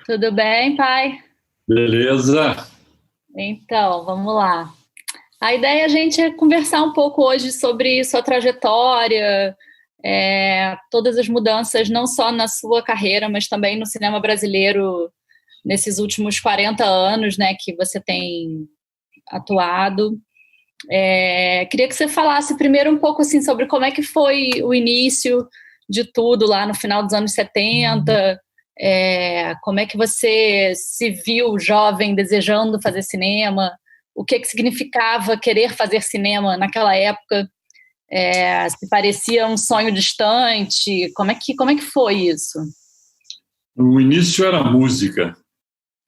Tudo bem, pai? Beleza. Então, vamos lá. A ideia é a gente conversar um pouco hoje sobre sua trajetória, todas as mudanças, não só na sua carreira, mas também no cinema brasileiro nesses últimos 40 anos, né, que você tem atuado. Queria que você falasse primeiro um pouco assim sobre como é que foi o início de tudo lá no final dos anos 70. Como é que você se viu jovem desejando fazer cinema, o que significava querer fazer cinema naquela época, se parecia um sonho distante, como é que foi isso? O início era música,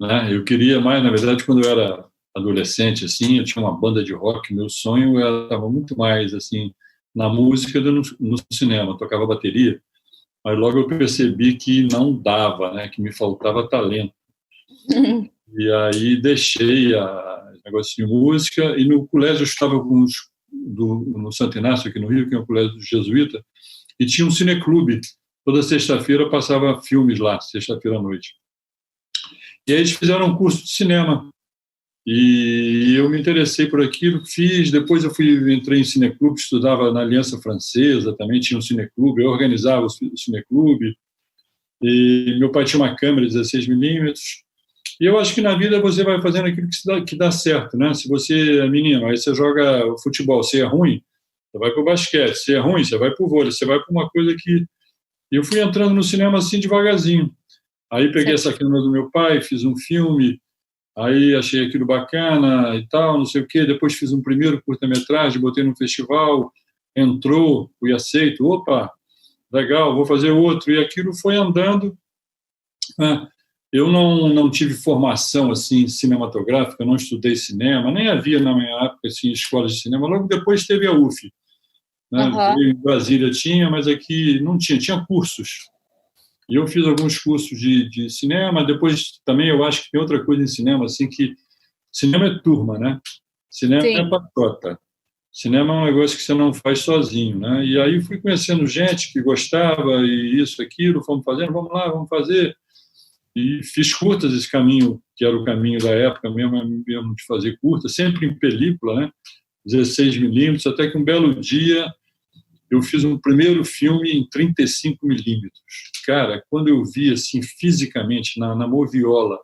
né? Eu queria mais, na verdade, quando eu era adolescente, assim, eu tinha uma banda de rock. Meu sonho estava muito mais assim na música do que no cinema. Eu tocava bateria, mas logo eu percebi que não dava, né? Que me faltava talento. E aí deixei o negócio de música. E no colégio eu estava no Santo Inácio, aqui no Rio, que é um colégio jesuíta, e tinha um cineclube. Toda sexta-feira passava filmes lá, sexta-feira à noite. E aí eles fizeram um curso de cinema. E eu me interessei por aquilo, fiz. Depois entrei em cineclube, estudava na Aliança Francesa, também tinha um cineclube, eu organizava o cineclube. E meu pai tinha uma câmera de 16 milímetros. E eu acho que na vida você vai fazendo aquilo que dá certo, né? Se você é menino, aí você joga futebol, se é ruim, você vai para o basquete, se é ruim, você vai para o vôlei, você vai para uma coisa que... E eu fui entrando no cinema assim devagarzinho. Aí peguei essa câmera do meu pai, fiz um filme, aí achei aquilo bacana e tal, não sei o quê. Depois fiz um primeiro curta-metragem, botei no festival, entrou, fui aceito. Opa, legal, vou fazer outro. E aquilo foi andando, né? Eu não tive formação assim cinematográfica, não estudei cinema, nem havia na minha época assim, escolas de cinema. Logo depois teve a UF, né? Uhum. Em Brasília tinha, mas aqui não tinha, tinha cursos. E eu fiz alguns cursos de cinema. Depois também eu acho que tem outra coisa em cinema, assim, que cinema é turma, né? Cinema é Sim. patota. Cinema é um negócio que você não faz sozinho, né? E aí fui conhecendo gente que gostava e isso, aquilo, fomos fazendo, vamos lá, vamos fazer. E fiz curtas esse caminho, que era o caminho da época mesmo de fazer curtas, sempre em película, né? 16 milímetros, até que um belo dia eu fiz um primeiro filme em 35 milímetros. Cara, quando eu vi assim fisicamente na moviola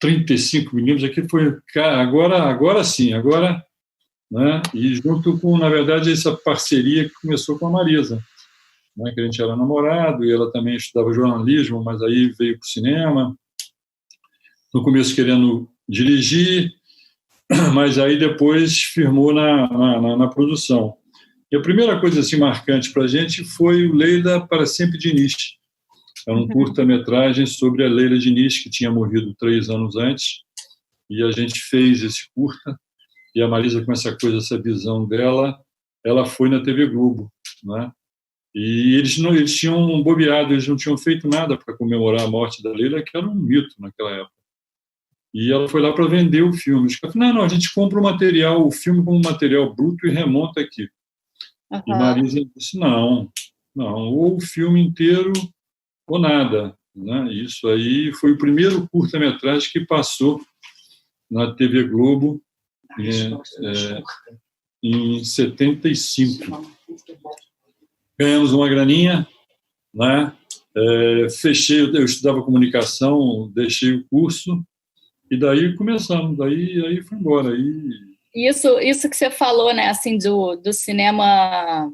35 milímetros, aqui foi, cara, agora sim, agora, né? E junto com, na verdade, essa parceria que começou com a Marisa, né? Que a gente era namorado e ela também estudava jornalismo, mas aí veio para o cinema. No começo querendo dirigir, mas aí depois firmou na produção. E a primeira coisa assim marcante para a gente foi o Leila para Sempre Diniz. É um curta-metragem sobre a Leila Diniz, que tinha morrido 3 anos antes, e a gente fez esse curta. E a Marisa, com essa coisa, essa visão dela, ela foi na TV Globo, né? E eles tinham bobeado, eles não tinham feito nada para comemorar a morte da Leila, que era um mito naquela época. E ela foi lá para vender o filme. Os caras falaram, não, a gente compra o material, o filme como material bruto e remonta aqui. E Uhum. Marisa disse, não, ou o filme inteiro ou nada, né? Isso aí foi o primeiro curta-metragem que passou na TV Globo em 75. Ganhamos uma graninha, né? Fechei, eu estudava comunicação, deixei o curso e daí começamos, aí foi embora. Isso que você falou, né, assim, do cinema,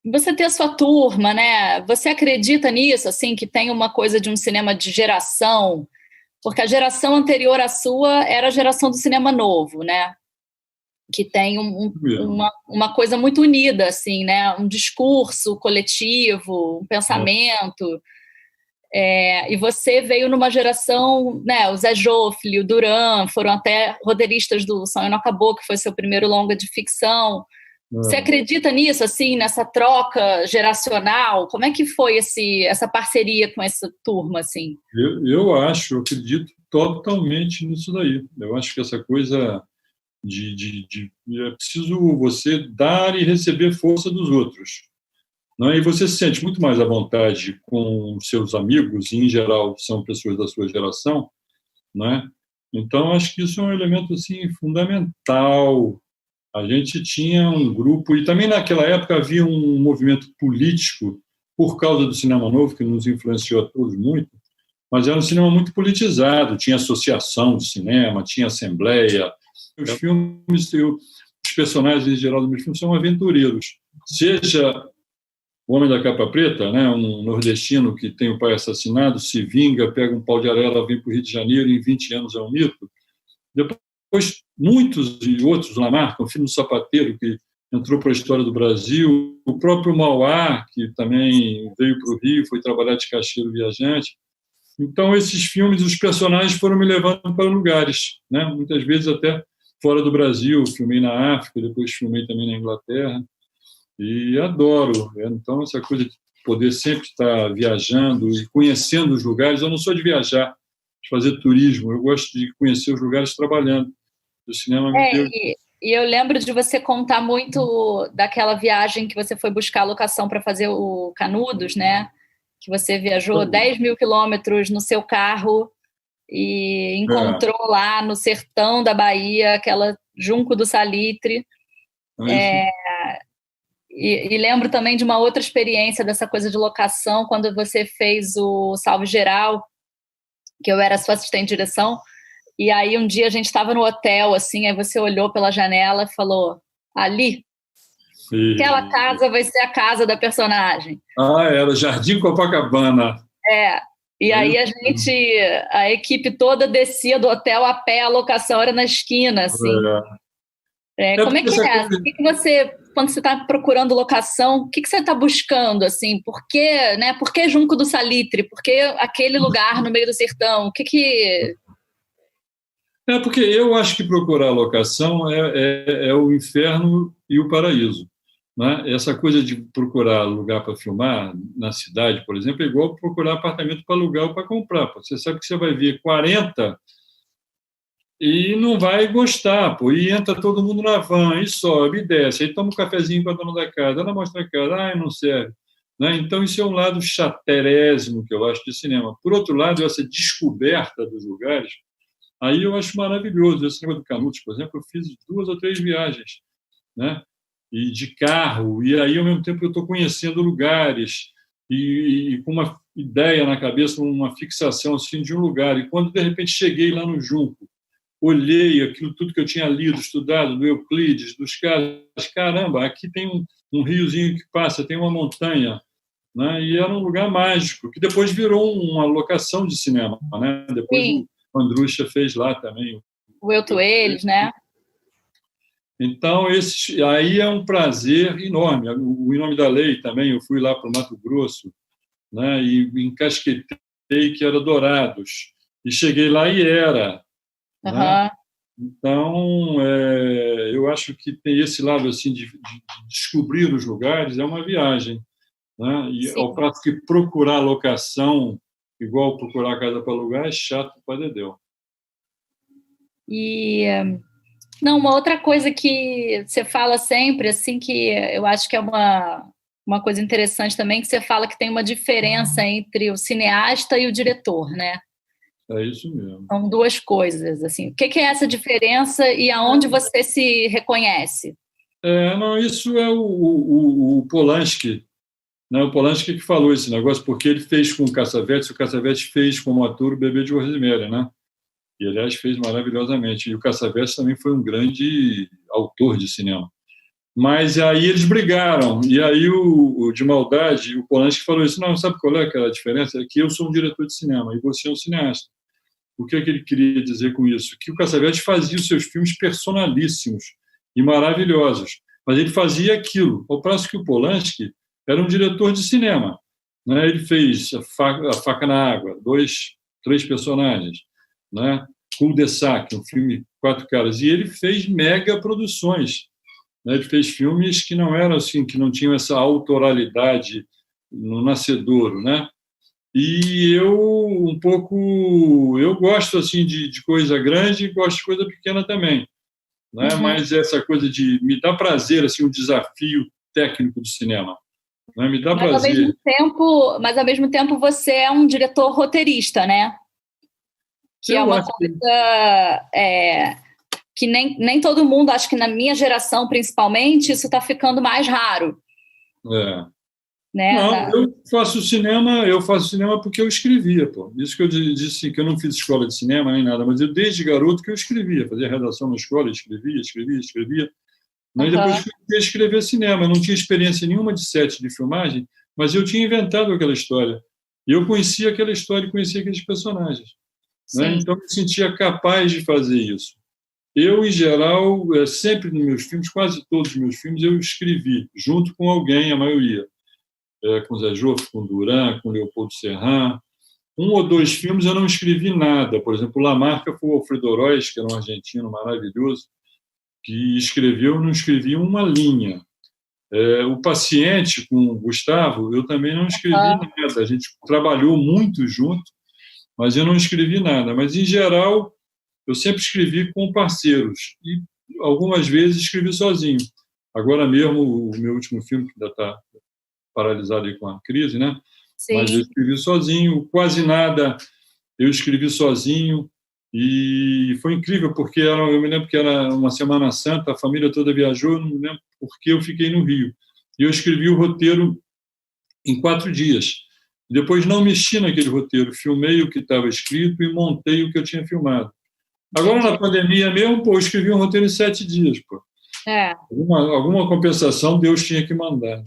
você ter a sua turma, né? Você acredita nisso, assim, que tem uma coisa de um cinema de geração? Porque a geração anterior à sua era a geração do cinema novo, né? Que tem uma coisa muito unida, assim, né? Um discurso coletivo, um pensamento. E você veio numa geração, né? O Zé Joffre, o Duran, foram até roteiristas do Sonho Não Acabou, que foi seu primeiro longa de ficção. Você acredita nisso, assim, nessa troca geracional? Como é que foi essa parceria com essa turma, assim? Eu acredito totalmente nisso daí. Eu acho que essa coisa é preciso você dar e receber força dos outros. não é? E você se sente muito mais à vontade com seus amigos, e, em geral, são pessoas da sua geração, não é? Então, acho que isso é um elemento assim, fundamental. A gente tinha um grupo, e também naquela época havia um movimento político, por causa do cinema novo, que nos influenciou a todos muito, mas era um cinema muito politizado, tinha associação de cinema, tinha assembleia. Os filmes, os personagens em geral dos meus filmes são aventureiros. Seja o Homem da Capa Preta, né, um nordestino que tem o pai assassinado, se vinga, pega um pau de arela, vem para o Rio de Janeiro, e em 20 anos é um mito. Depois, muitos e outros, Lamarca, o filho do sapateiro, que entrou para a história do Brasil, o próprio Mauá, que também veio para o Rio, foi trabalhar de caixeiro viajante. Então, esses filmes, os personagens foram me levando para lugares, né? Muitas vezes até fora do Brasil. Filmei na África, depois filmei também na Inglaterra, e adoro. Então, essa coisa de poder sempre estar viajando e conhecendo os lugares. Eu não sou de viajar, de fazer turismo, eu gosto de conhecer os lugares trabalhando. O cinema me deu... E eu lembro de você contar muito daquela viagem que você foi buscar a locação para fazer o Canudos, né? Que você viajou 10 mil quilômetros no seu carro e encontrou lá no sertão da Bahia aquela Junco do Salitre. E lembro também de uma outra experiência dessa coisa de locação, quando você fez o Salve Geral, que eu era sua assistente de direção, e aí um dia a gente estava no hotel, assim, aí você olhou pela janela e falou, ali, aquela casa vai ser a casa da personagem. Era Jardim Copacabana. E aí a equipe toda descia do hotel a pé, a locação era na esquina, assim. Como é que é? O que você, quando você está procurando locação, o que você está buscando, assim? Por que Junco do Salitre? Por que aquele lugar no meio do sertão? Porque eu acho que procurar locação é o inferno e o paraíso, né? Essa coisa de procurar lugar para filmar na cidade, por exemplo, é igual procurar apartamento para alugar ou para comprar. Você sabe que você vai ver 40 e não vai gostar, e entra todo mundo na van, e sobe, e desce, aí toma um cafezinho com a dona da casa, ela mostra a casa, não serve. Né? Então, isso é um lado chaterésimo que eu acho de cinema. Por outro lado, essa descoberta dos lugares, aí eu acho maravilhoso. Esse negócio do Canudos, por exemplo, eu fiz 2 ou 3 viagens, né? E de carro, e aí, ao mesmo tempo, eu estou conhecendo lugares e com uma ideia na cabeça, uma fixação assim, de um lugar. E quando, de repente, cheguei lá no Junco, olhei aquilo tudo que eu tinha lido, estudado, do Euclides, dos caras, caramba, aqui tem um riozinho que passa, tem uma montanha, né? E era um lugar mágico, que depois virou uma locação de cinema, né? Depois o Andrucha fez lá também. O Eu, Tu, Eles, né? Então, aí é um prazer enorme. O Em Nome da Lei também, eu fui lá para o Mato Grosso, né? E encasquetei que era Dourados. E cheguei lá e era. Né? Então, eu acho que tem esse lado assim de descobrir os lugares, é uma viagem, né? E ao passo que procurar locação, igual procurar casa para alugar, é chato para dedéu. Uma outra coisa que você fala sempre, assim, que eu acho que é uma coisa interessante também, que você fala que tem uma diferença entre o cineasta e o diretor, né? É isso mesmo. São 2 coisas, assim. O que é essa diferença e aonde você se reconhece? Isso é o Polanski, né? O Polanski que falou esse negócio, porque ele fez com o Cassavetes fez como ator o Bebê de Rosemary, né? E, aliás, fez maravilhosamente. E o Cassavetes também foi um grande autor de cinema. Mas aí eles brigaram, e aí o de maldade, o Polanski falou isso, não, sabe qual é aquela diferença? É que eu sou um diretor de cinema e você é um cineasta. O que ele queria dizer com isso? Que o Cassavetes fazia os seus filmes personalíssimos e maravilhosos, mas ele fazia aquilo, ao passo que o Polanski era um diretor de cinema, né? Ele fez a Faca na Água, 3 personagens, né? Cul-de-sac, um filme 4 caras, e ele fez mega produções, né? Ele fez filmes que não eram assim, que não tinham essa autoralidade no nascedouro, né? E eu gosto assim de coisa grande e gosto de coisa pequena também, né? Mas essa coisa me dá prazer assim, um desafio técnico do cinema, Né? Me dá prazer. Mas, ao mesmo tempo, você é um diretor roteirista, né? Que é uma coisa que nem todo mundo, acho que na minha geração, principalmente, isso está ficando mais raro. Né? Não, eu faço cinema porque eu escrevia, pô. Isso que eu disse, que eu não fiz escola de cinema nem nada, mas eu desde garoto que eu escrevia, fazia redação na escola, escrevia. Mas depois fui escrever cinema, eu não tinha experiência nenhuma de set de filmagem, mas eu tinha inventado aquela história. E eu conhecia aquela história e conhecia aqueles personagens. Né? Então eu me sentia capaz de fazer isso. Eu, em geral, sempre nos meus filmes, quase todos os meus filmes, eu escrevi, junto com alguém, a maioria. Com Zé Joffre, com Duran, com Leopoldo Serran. Um ou dois filmes eu não escrevi nada. Por exemplo, La Marca foi o Alfredo Oroz, que era um argentino maravilhoso, que escreveu, eu não escrevi uma linha. O Paciente, com o Gustavo, eu também não escrevi nada. A gente trabalhou muito junto, mas eu não escrevi nada. Mas, em geral, eu sempre escrevi com parceiros. E, algumas vezes, escrevi sozinho. Agora mesmo, o meu último filme, que ainda está paralisado aí com a crise, né? Sim. Mas eu escrevi sozinho, quase nada eu escrevi sozinho, e foi incrível, porque eu me lembro que era uma Semana Santa, a família toda viajou, não me lembro porque eu fiquei no Rio. E eu escrevi o roteiro em 4 dias. Depois não mexi naquele roteiro, filmei o que estava escrito e montei o que eu tinha filmado. Agora, na pandemia mesmo, eu escrevi um roteiro em 7 dias, pô. Alguma compensação Deus tinha que mandar. Né?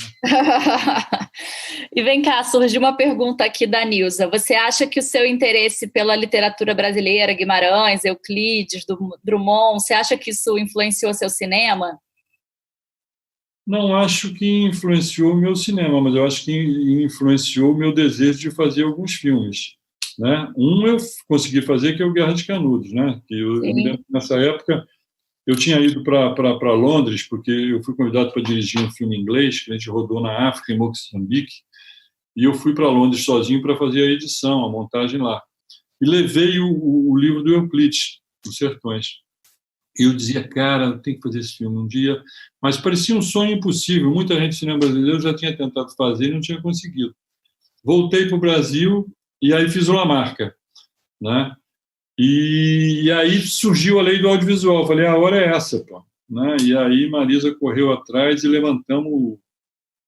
E vem cá, surgiu uma pergunta aqui da Nilza. Você acha que o seu interesse pela literatura brasileira, Guimarães, Euclides, Drummond, você acha que isso influenciou seu cinema? Não acho que influenciou o meu cinema, mas eu acho que influenciou o meu desejo de fazer alguns filmes. Né? Eu consegui fazer, que é o Guerra de Canudos. Né? Que eu me lembro que nessa época eu tinha ido para Londres, porque eu fui convidado para dirigir um filme em inglês, que a gente rodou na África, em Moçambique, e eu fui para Londres sozinho para fazer a edição, a montagem lá. E levei o livro do Euclides, Os Sertões. E eu dizia, cara, eu tenho que fazer esse filme um dia, mas parecia um sonho impossível. Muita gente do cinema brasileiro já tinha tentado fazer e não tinha conseguido. Voltei para o Brasil e aí fiz uma marca, né? E aí surgiu a lei do audiovisual. Falei, a hora é essa, pô. Né? E aí Marisa correu atrás e levantamos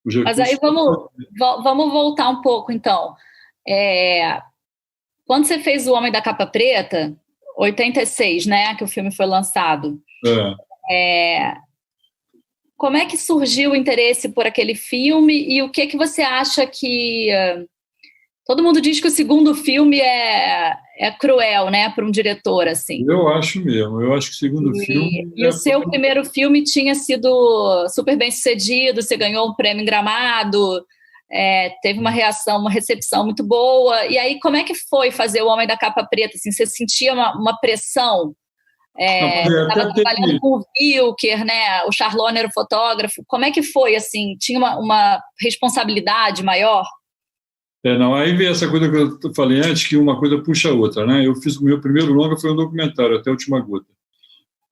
os recursos. Mas aí vamos voltar um pouco, então. Quando você fez O Homem da Capa Preta, 86, né, que o filme foi lançado, como é que surgiu o interesse por aquele filme e o que você acha que... Todo mundo diz que o segundo filme é cruel, né, para um diretor, assim. Eu acho mesmo. Eu acho que o segundo filme... E o seu primeiro filme tinha sido super bem sucedido, você ganhou um prêmio em Gramado, teve uma recepção muito boa. E aí, como é que foi fazer O Homem da Capa Preta? Assim, você sentia uma pressão? Estava trabalhando com o Wilker, né? O Charlone era o fotógrafo. Como é que foi, assim? Tinha uma responsabilidade maior? Não, aí vem essa coisa que eu falei antes, que uma coisa puxa a outra, né? Eu fiz o meu primeiro longa, foi um documentário, Até a Última Gota.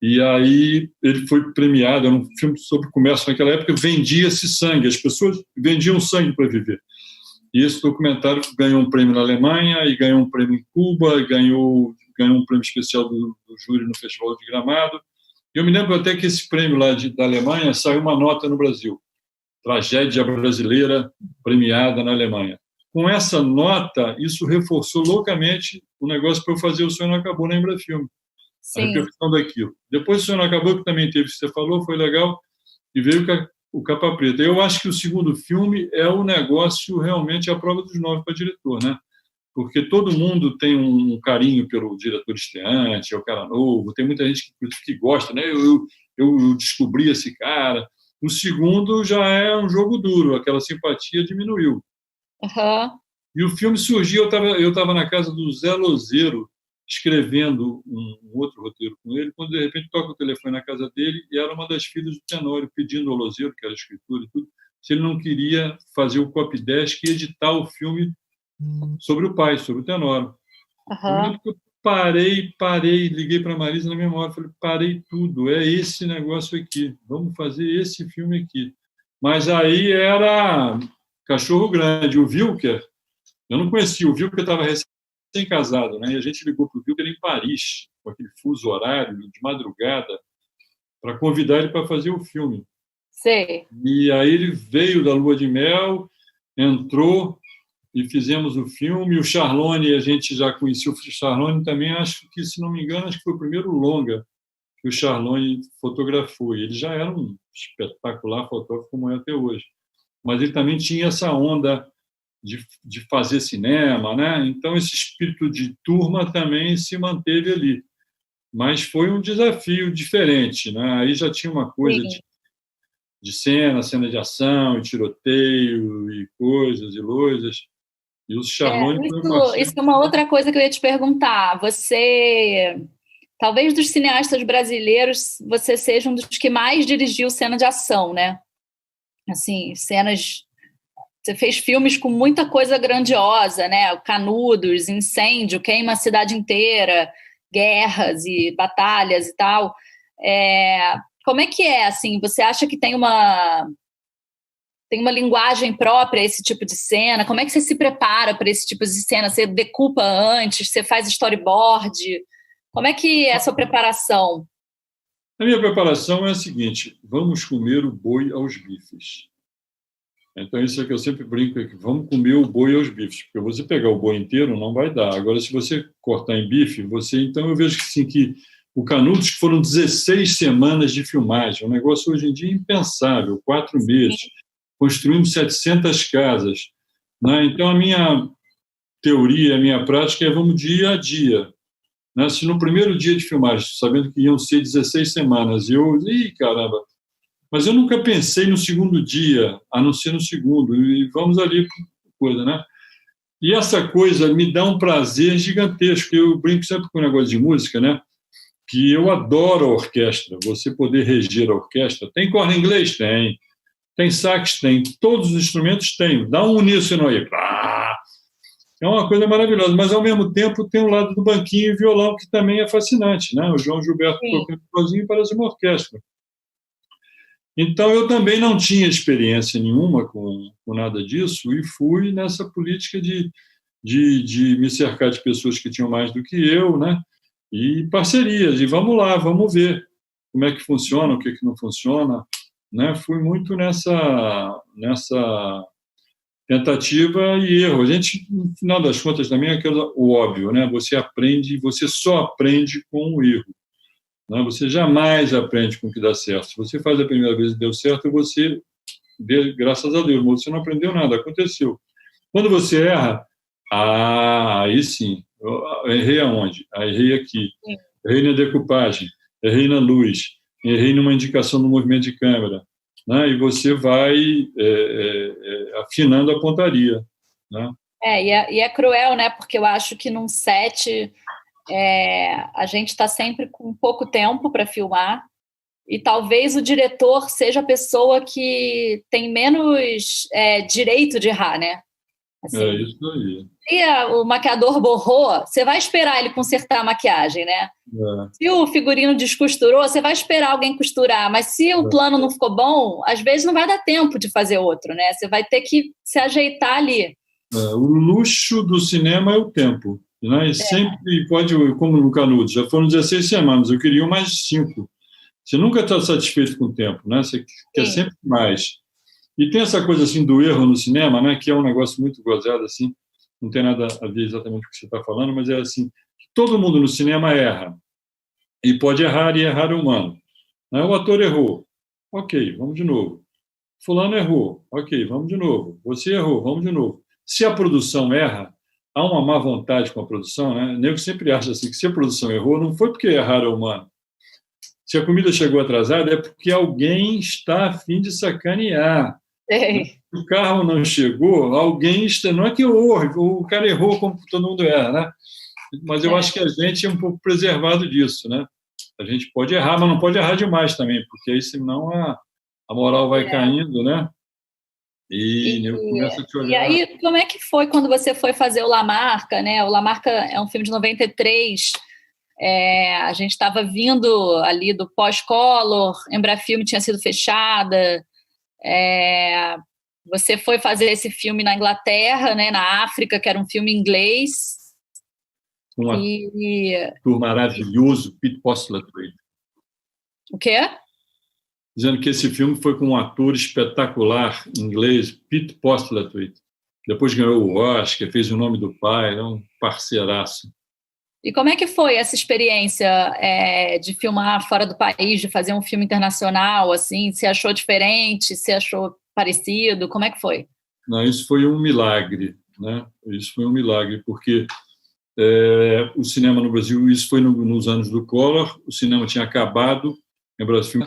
E aí ele foi premiado, era um filme sobre comércio naquela época, vendia-se sangue, as pessoas vendiam sangue para viver. E esse documentário ganhou um prêmio na Alemanha, e ganhou um prêmio em Cuba, e ganhou um prêmio especial do júri no Festival de Gramado. E eu me lembro até que esse prêmio lá da Alemanha saiu uma nota no Brasil, Tragédia Brasileira Premiada na Alemanha. Com essa nota, isso reforçou loucamente o negócio para eu fazer O Sonho Não Acabou na Embrafilme. A repercussão daquilo. Depois O Sonho Não Acabou, que também teve, você falou, foi legal, e veio o Capa Preta. Eu acho que o segundo filme é o negócio realmente a prova dos 9 para diretor, né? Porque todo mundo tem um carinho pelo diretor estreante, é o cara novo, tem muita gente que gosta, né? Eu descobri esse cara. O segundo já é um jogo duro, aquela simpatia diminuiu. E o filme surgiu, eu estava na casa do Zé Lozeiro, escrevendo um outro roteiro com ele, quando de repente toca o telefone na casa dele e era uma das filhas do Tenório, pedindo ao Lozeiro, que era escritor e tudo, se ele não queria fazer o copydesk e editar o filme sobre o pai, sobre o Tenório. Eu parei, liguei para a Marisa na mesma hora, falei, parei tudo, é esse negócio aqui, vamos fazer esse filme aqui. Mas aí era Cachorro Grande. O Wilker, eu não conhecia, o Wilker estava recém-casado, né? E a gente ligou para o Wilker em Paris, com aquele fuso horário, de madrugada, para convidar ele para fazer o filme. Sei. E aí ele veio da lua de mel, entrou e fizemos o filme. O Charlone, a gente já conhecia o Charlone também, acho que, se não me engano, acho que foi o primeiro longa que o Charlone fotografou. E ele já era um espetacular fotógrafo como é até hoje. Mas ele também tinha essa onda de fazer cinema, né? Então esse espírito de turma também se manteve ali. Mas foi um desafio diferente, né? Aí já tinha uma coisa de cena de ação, e tiroteio, e coisas, e loisas. E o Charlone foi uma... Isso é uma outra coisa que eu ia te perguntar. Você, talvez dos cineastas brasileiros, você seja um dos que mais dirigiu cena de ação, né? Assim, cenas... Você fez filmes com muita coisa grandiosa, né? Canudos, incêndio, queima a cidade inteira, guerras e batalhas e tal. Como é que é, assim? Você acha que tem uma linguagem própria a esse tipo de cena? Como é que você se prepara para esse tipo de cena? Você decupa antes? Você faz storyboard? Como é que é a sua preparação? A minha preparação é a seguinte: vamos comer o boi aos bifes. Então, isso é que eu sempre brinco, é que vamos comer o boi aos bifes, porque você pegar o boi inteiro não vai dar. Agora, se você cortar em bife, então eu vejo que, sim, que o Canudos, que foram 16 semanas de filmagem, um negócio hoje em dia impensável, 4 meses, construímos 700 casas, né? Então, a minha teoria, a minha prática é vamos dia a dia, né? Se no primeiro dia de filmagem, sabendo que iam ser 16 semanas, caramba, mas eu nunca pensei no segundo dia, a não ser no segundo, e vamos ali coisa, né? E essa coisa me dá um prazer gigantesco. Eu brinco sempre com o negócio de música, né? Que eu adoro a orquestra, você poder reger a orquestra. Tem corda em inglês? Tem. Tem sax? Tem. Todos os instrumentos tem. Dá um uníssono aí. É uma coisa maravilhosa, mas ao mesmo tempo tem um lado do banquinho e violão que também é fascinante, né? O João Gilberto tocando sozinho parece uma orquestra. Então, eu também não tinha experiência nenhuma com nada disso e fui nessa política de me cercar de pessoas que tinham mais do que eu, né? E parcerias, e vamos lá, vamos ver como é que funciona, o que não funciona, né? Fui muito nessa tentativa e erro. A gente, no final das contas, também é o óbvio, né? Você aprende, você só aprende com o erro. Você jamais aprende com o que dá certo. Se você faz a primeira vez e deu certo, você vê, graças a Deus, mas você não aprendeu nada, aconteceu. Quando você erra, aí sim, eu errei aonde? Errei aqui, errei na decupagem, errei na luz, errei numa indicação no movimento de câmera, né? E você vai afinando a pontaria, né? E é cruel, né? Porque eu acho que num set... a gente está sempre com pouco tempo para filmar e talvez o diretor seja a pessoa que tem menos direito de errar, né? Assim, é isso aí. Se o maquiador borrou, você vai esperar ele consertar a maquiagem, né? Se o figurino descosturou, você vai esperar alguém costurar, mas se o plano não ficou bom, às vezes não vai dar tempo de fazer outro, né? Você vai ter que se ajeitar ali. O luxo do cinema é o tempo. Né? E sempre pode, como no Canudos, já foram 16 semanas, eu queria mais 5. Você nunca está satisfeito com o tempo, né? Você quer sempre mais. E tem essa coisa assim do erro no cinema, né? Que é um negócio muito gozado, assim, não tem nada a ver exatamente com o que você está falando, mas é assim, todo mundo no cinema erra. E pode errar, e errar é humano. Né? O ator errou. Ok, vamos de novo. Fulano errou. Ok, vamos de novo. Você errou, vamos de novo. Se a produção erra, há uma má vontade com a produção, né? O nego sempre acha assim, que se a produção errou, não foi porque erraram o humano. Se a comida chegou atrasada, é porque alguém está a fim de sacanear. Se o carro não chegou, alguém está... Não é que o cara errou como todo mundo erra, né? Mas eu acho que a gente é um pouco preservado disso, né? A gente pode errar, mas não pode errar demais também, porque aí senão a moral vai caindo, né? E eu começo a te olhar. E aí, como é que foi quando você foi fazer o La Marca, né? O La Marca é um filme de 93. A gente estava vindo ali do pós-Collor, Embrafilme tinha sido fechada. Você foi fazer esse filme na Inglaterra, né, na África, que era um filme inglês. Um ator maravilhoso, Pete Postlethwaite. O quê? Dizendo que esse filme foi com um ator espetacular inglês, Pete Postlethwaite. Depois ganhou o Oscar, fez O Nome do Pai, é um parceiraço. E como é que foi essa experiência de filmar fora do país, de fazer um filme internacional, assim? Você achou diferente? Você achou parecido? Como é que foi? Não, isso foi um milagre, né? Isso foi um milagre, porque o cinema no Brasil, isso foi nos anos do Collor, o cinema tinha acabado no Brasil,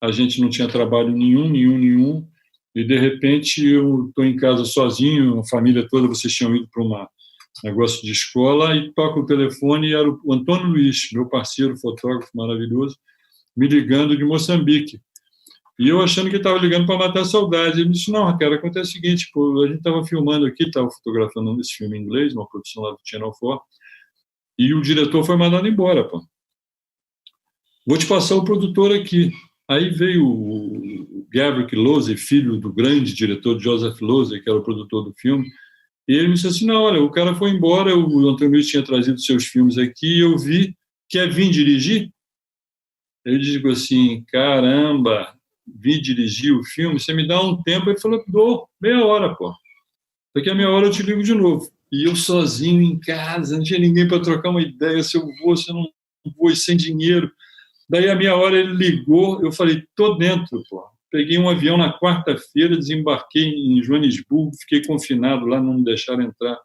a gente não tinha trabalho nenhum, e de repente eu estou em casa sozinho, a família toda, vocês tinham ido para um negócio de escola, e toca o telefone, e era o Antônio Luiz, meu parceiro, fotógrafo maravilhoso, me ligando de Moçambique. E eu achando que ele estava ligando para matar a saudade. Ele disse, não, cara, acontece o seguinte, pô, a gente estava filmando aqui, estava fotografando esse filme em inglês, uma produção lá do Channel 4, e o diretor foi mandado embora, pô. Vou te passar o produtor aqui. Aí veio o Gavric Losey, filho do grande diretor Joseph Losey, que era o produtor do filme, e ele me disse assim, não, olha, o cara foi embora, o Antônio Luiz tinha trazido seus filmes aqui, e eu vi, quer vir dirigir? Eu digo assim, caramba, vim dirigir o filme, você me dá um tempo? Ele falou, dou, meia hora, pô. Daqui a meia hora eu te ligo de novo. E eu sozinho em casa, não tinha ninguém para trocar uma ideia, se eu vou, se eu não vou, e sem dinheiro. Daí a meia hora ele ligou, eu falei, tô dentro, pô. Peguei um avião na quarta-feira, desembarquei em Joanesburgo, fiquei confinado lá, não me deixaram entrar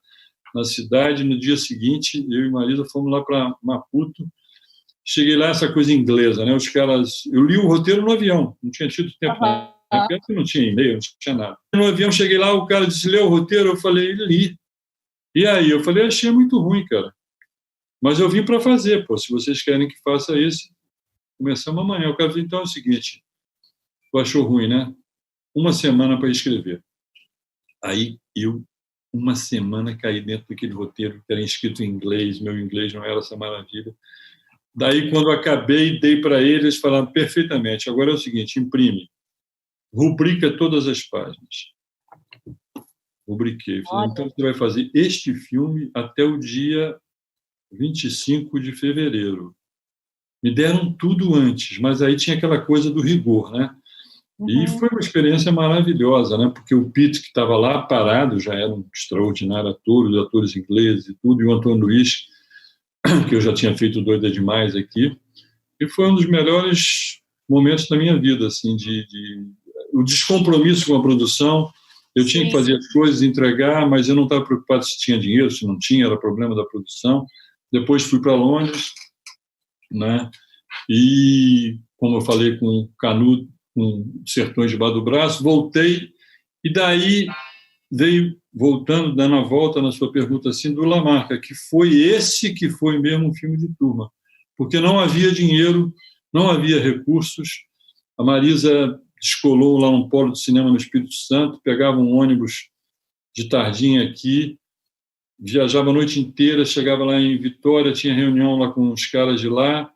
na cidade. No dia seguinte, eu e Marisa fomos lá para Maputo. Cheguei lá, essa coisa inglesa, né? Os caras... Eu li o roteiro no avião, não tinha tido tempo porque não tinha e-mail, não tinha nada. No avião, cheguei lá, o cara disse, leu o roteiro? Eu falei, li. E aí? Eu falei, achei muito ruim, cara. Mas eu vim para fazer, pô. Se vocês querem que faça esse, começamos amanhã. O cara disse, então é o seguinte, tu achou ruim, né? Uma semana para escrever. Aí eu, uma semana, caí dentro daquele roteiro que era escrito em inglês, meu inglês não era essa maravilha. Daí, quando eu acabei, dei para eles, falaram perfeitamente, agora é o seguinte, imprime, rubrica todas as páginas. Rubriquei. Falei, então você vai fazer este filme até o dia 25 de fevereiro. Me deram tudo antes, mas aí tinha aquela coisa do rigor, né? E foi uma experiência maravilhosa, né? Porque o Pete, que estava lá parado, já era um extraordinário ator, os atores ingleses e tudo, e o Antônio Luiz, que eu já tinha feito Doida Demais aqui, e foi um dos melhores momentos da minha vida, assim, o descompromisso com a produção. Eu tinha que fazer as coisas, entregar, mas eu não estava preocupado se tinha dinheiro, se não tinha, era problema da produção. Depois fui para Londres, né? E, como eu falei com o Canudo, com Sertões debaixo do braço, voltei, e daí veio, voltando, dando a volta na sua pergunta, assim, do Lamarca, que foi esse que foi mesmo um filme de turma, porque não havia dinheiro, não havia recursos. A Marisa descolou lá um polo de cinema no Espírito Santo, pegava um ônibus de tardinha aqui, viajava a noite inteira, chegava lá em Vitória, tinha reunião lá com os caras de lá,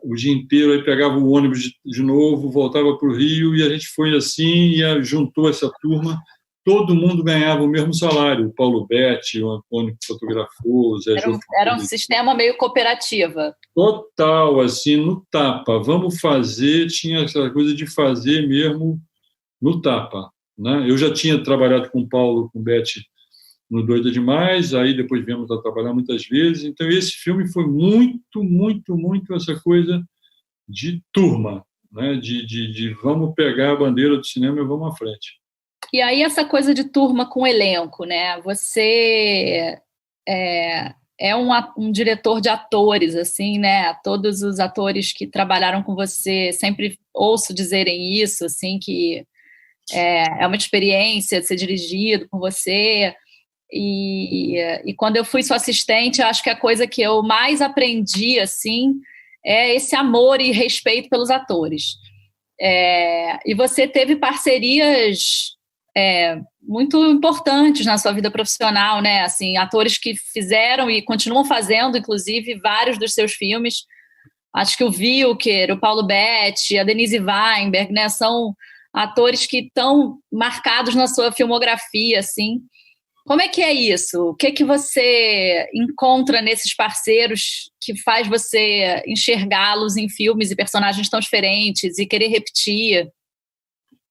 o dia inteiro, aí pegava o ônibus de novo, voltava para o Rio, e a gente foi assim, e juntou essa turma, todo mundo ganhava o mesmo salário, o Paulo Betti, o Antônio que fotografou, o Zé Era um sistema meio cooperativa. Total, assim, no tapa, vamos fazer, tinha essa coisa de fazer mesmo no tapa, né? Eu já tinha trabalhado com o Paulo, com o Betti, no Doida Demais, aí depois viemos a trabalhar muitas vezes, então esse filme foi muito, muito, muito essa coisa de turma, né? de vamos pegar a bandeira do cinema e vamos à frente. E aí essa coisa de turma com elenco, né? Você é um diretor de atores, assim, né? Todos os atores que trabalharam com você, sempre ouço dizerem isso, assim, que é uma experiência de ser dirigido por você. E quando eu fui sua assistente, acho que a coisa que eu mais aprendi, assim, é esse amor e respeito pelos atores. E você teve parcerias muito importantes na sua vida profissional, né? Assim, atores que fizeram e continuam fazendo, inclusive, vários dos seus filmes. Acho que o Wilker, o Paulo Betti, a Denise Weinberg, né? São atores que estão marcados na sua filmografia, assim. Como é que é isso? O que é que você encontra nesses parceiros que faz você enxergá-los em filmes e personagens tão diferentes e querer repetir?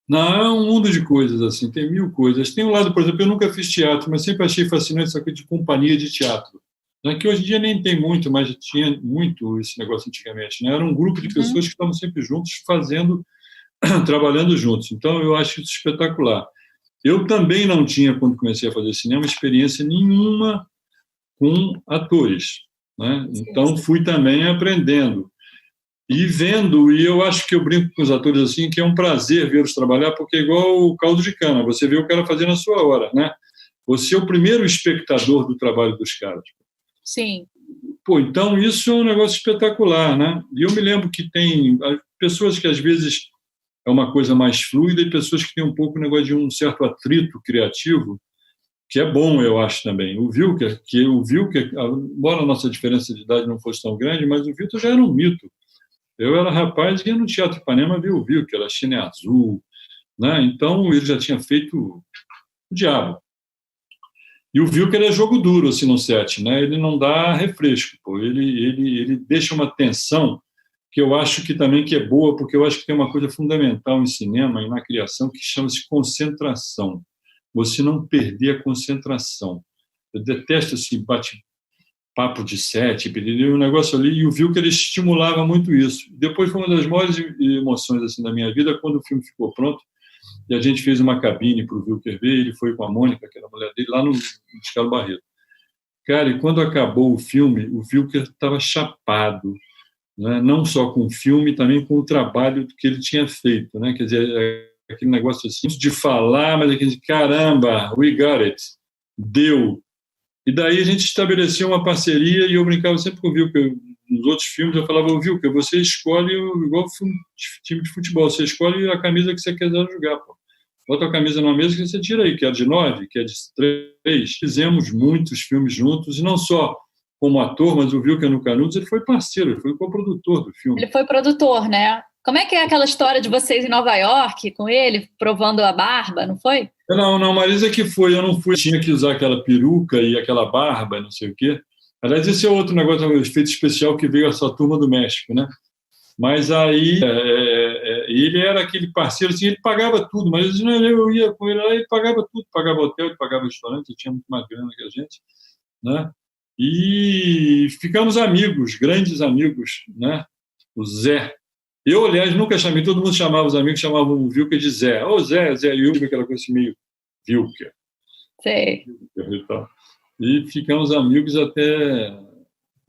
Não, é um mundo de coisas, assim, tem mil coisas. Tem um lado, por exemplo, eu nunca fiz teatro, mas sempre achei fascinante essa coisa de companhia de teatro. Né, que hoje em dia nem tem muito, mas tinha muito esse negócio antigamente. Né? Era um grupo de pessoas que estavam sempre juntos, fazendo, trabalhando juntos. Então, eu acho isso espetacular. Eu também não tinha, quando comecei a fazer cinema, experiência nenhuma com atores. Né? Então, fui também aprendendo e vendo, e eu acho que eu brinco com os atores assim, que é um prazer vê-los trabalhar, porque é igual o caldo de cana, você vê o cara fazer na sua hora, né? Você é o primeiro espectador do trabalho dos caras. Sim. Pô, então isso é um negócio espetacular, né? E eu me lembro que tem pessoas que às vezes é uma coisa mais fluida e pessoas que têm um pouco o negócio de um certo atrito criativo, que é bom, eu acho também. O Wilker, embora a nossa diferença de idade não fosse tão grande, mas o Wilker já era um mito. Eu era rapaz e ia no Teatro Ipanema ver o Wilker, era Chine Azul, né? Então ele já tinha feito o diabo. E o Wilker é jogo duro assim, no set, né? Ele não dá refresco, pô. Ele deixa uma tensão que eu acho que também que é boa, porque eu acho que tem uma coisa fundamental em cinema e na criação que chama-se concentração. Você não perder a concentração. Eu detesto esse bate-papo de set, um negócio ali, e o Wilker ele estimulava muito isso. Depois foi uma das maiores emoções assim da minha vida, quando o filme ficou pronto, e a gente fez uma cabine para o Wilker ver, ele foi com a Mônica, que era a mulher dele, lá no Escalo Barreto. Cara, e quando acabou o filme, o Wilker estava chapado, né? Não só com o filme, também com o trabalho que ele tinha feito, né? Quer dizer, aquele negócio assim, de falar, mas aquele caramba, we got it, deu. E daí a gente estabeleceu uma parceria e eu brincava sempre com o Wilker. Nos outros filmes eu falava, Wilker, você escolhe igual time de futebol, você escolhe a camisa que você quiser jogar, pô. Bota a camisa numa mesa que você tira aí, que é de 9, que é de 3. Fizemos muitos filmes juntos, e não só como ator, mas o Wilker no Canudos, ele foi parceiro, ele foi coprodutor do filme. Ele foi produtor, né? Como é que é aquela história de vocês em Nova York, com ele, provando a barba, não foi? Não, Marisa que foi, eu não fui, tinha que usar aquela peruca e aquela barba, não sei o quê. Aliás, esse é outro negócio, um efeito especial que veio essa turma do México, né? Mas aí, ele era aquele parceiro, assim, ele pagava tudo, mas eu ia com ele lá, ele pagava tudo, pagava hotel, ele pagava restaurante, ele tinha muito mais grana que a gente, né? E ficamos amigos, grandes amigos, né? O Zé. Eu, aliás, nunca chamei, todo mundo chamava os amigos, chamavam o Wilker de Zé. Ô, Zé, e eu, aquela coisa assim, meio Wilker. Sei. E ficamos amigos até,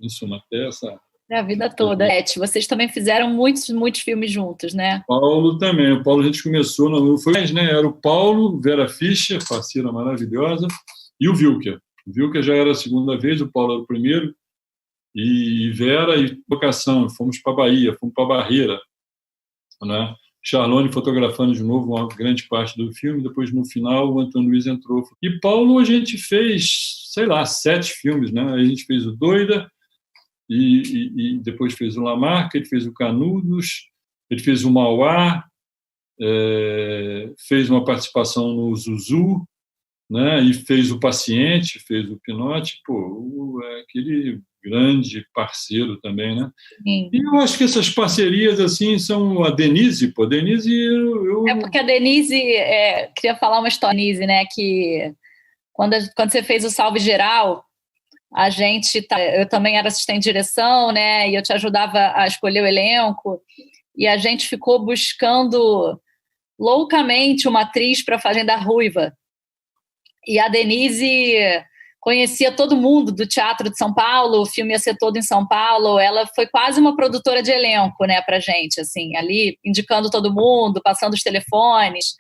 em suma, até essa... A vida toda. Vocês também fizeram muitos filmes juntos, né? Paulo também. O Paulo a gente começou... Era o Paulo, Vera Fischer, parceira maravilhosa, e o Wilker. O Wilker já era a segunda vez, o Paulo era o primeiro, e Vera e locação. Fomos para a Bahia, fomos para a Barreira, né? Charlone fotografando de novo uma grande parte do filme, depois no final o Antônio Luiz entrou. E Paulo a gente fez, sei lá, 7 filmes, né? A gente fez o Doida, e depois fez o Lamarca, ele fez o Canudos, ele fez o Mauá, fez uma participação no Zuzu, né? E fez o Paciente, fez o Pinote, aquele grande parceiro também, né? Sim. E eu acho que essas parcerias assim são a Denise, pô, Denise porque a Denise, queria falar uma história, Denise, né? Que quando você fez o Salve Geral, a gente, eu também era assistente de direção, né? E eu te ajudava a escolher o elenco. E a gente ficou buscando loucamente uma atriz para a Fazenda Ruiva. E a Denise conhecia todo mundo do Teatro de São Paulo, o filme ia ser todo em São Paulo. Ela foi quase uma produtora de elenco, né, pra gente, assim, ali indicando todo mundo, passando os telefones.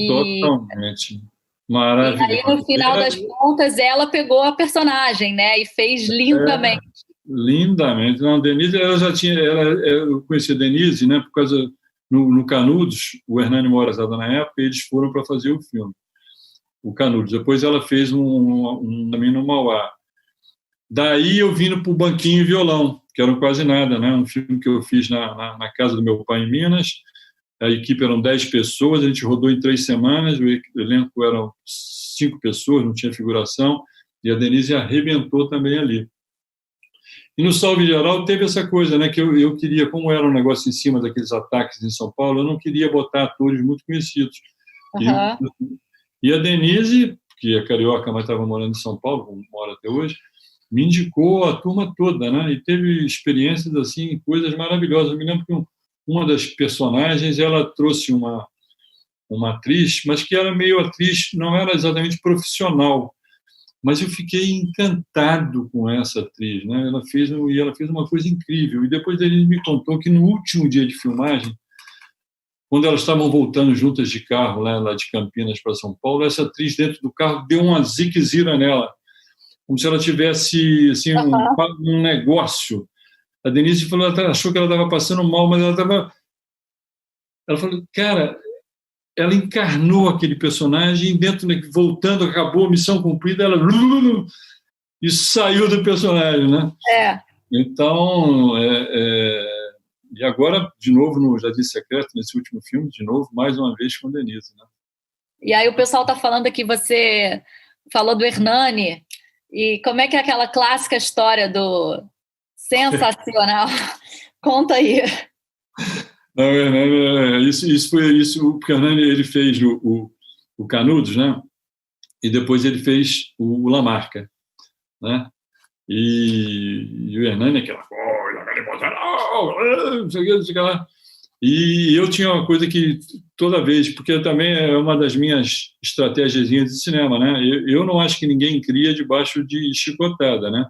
Totalmente. Maravilhoso. E aí, no final das contas, ela pegou a personagem, né, e fez lindamente. Lindamente. Não, Denise, ela já tinha... eu conheci a Denise, né, por causa... No Canudos, o Hernani Morazada, na época, eles foram para fazer o filme. O Canudos. Depois ela fez também no Mauá. Daí eu vim para o Banquinho e Violão, que era Quase Nada, né? Um filme que eu fiz na casa do meu pai em Minas, a equipe eram 10 pessoas, a gente rodou em 3 semanas, o elenco eram 5 pessoas, não tinha figuração, e a Denise arrebentou também ali. E no Salve Geral teve essa coisa, né, que eu queria, como era um negócio em cima daqueles ataques em São Paulo, eu não queria botar atores muito conhecidos. E a Denise, que é carioca, mas estava morando em São Paulo, como mora até hoje, me indicou a turma toda, né, e teve experiências, assim, coisas maravilhosas. Eu me lembro que uma das personagens, ela trouxe uma atriz, mas que era meio atriz, não era exatamente profissional, mas eu fiquei encantado com essa atriz, né? Ela fez uma coisa incrível. E depois ele me contou que no último dia de filmagem, quando elas estavam voltando juntas de carro, né, lá de Campinas para São Paulo, essa atriz dentro do carro deu uma ziquezira nela, como se ela tivesse assim, um negócio. A Denise falou, ela achou que ela estava passando mal, mas ela falou, cara, ela encarnou aquele personagem, dentro, voltando, acabou a missão cumprida, ela e saiu do personagem, né? Então, e agora, de novo, no Jardim Secreto, nesse último filme, de novo, mais uma vez com Denise, né? E aí o pessoal está falando aqui, você falou do Hernani, e como é que é aquela clássica história do sensacional? Conta aí. Não, Hernani, isso foi isso, porque o Hernani ele fez o Canudos, né? E depois ele fez o Lamarca, né? E o Hernani, aquela coisa, não sei o que lá. E eu tinha uma coisa que toda vez, porque também é uma das minhas estratégias de cinema, né? Eu não acho que ninguém cria debaixo de chicotada, né?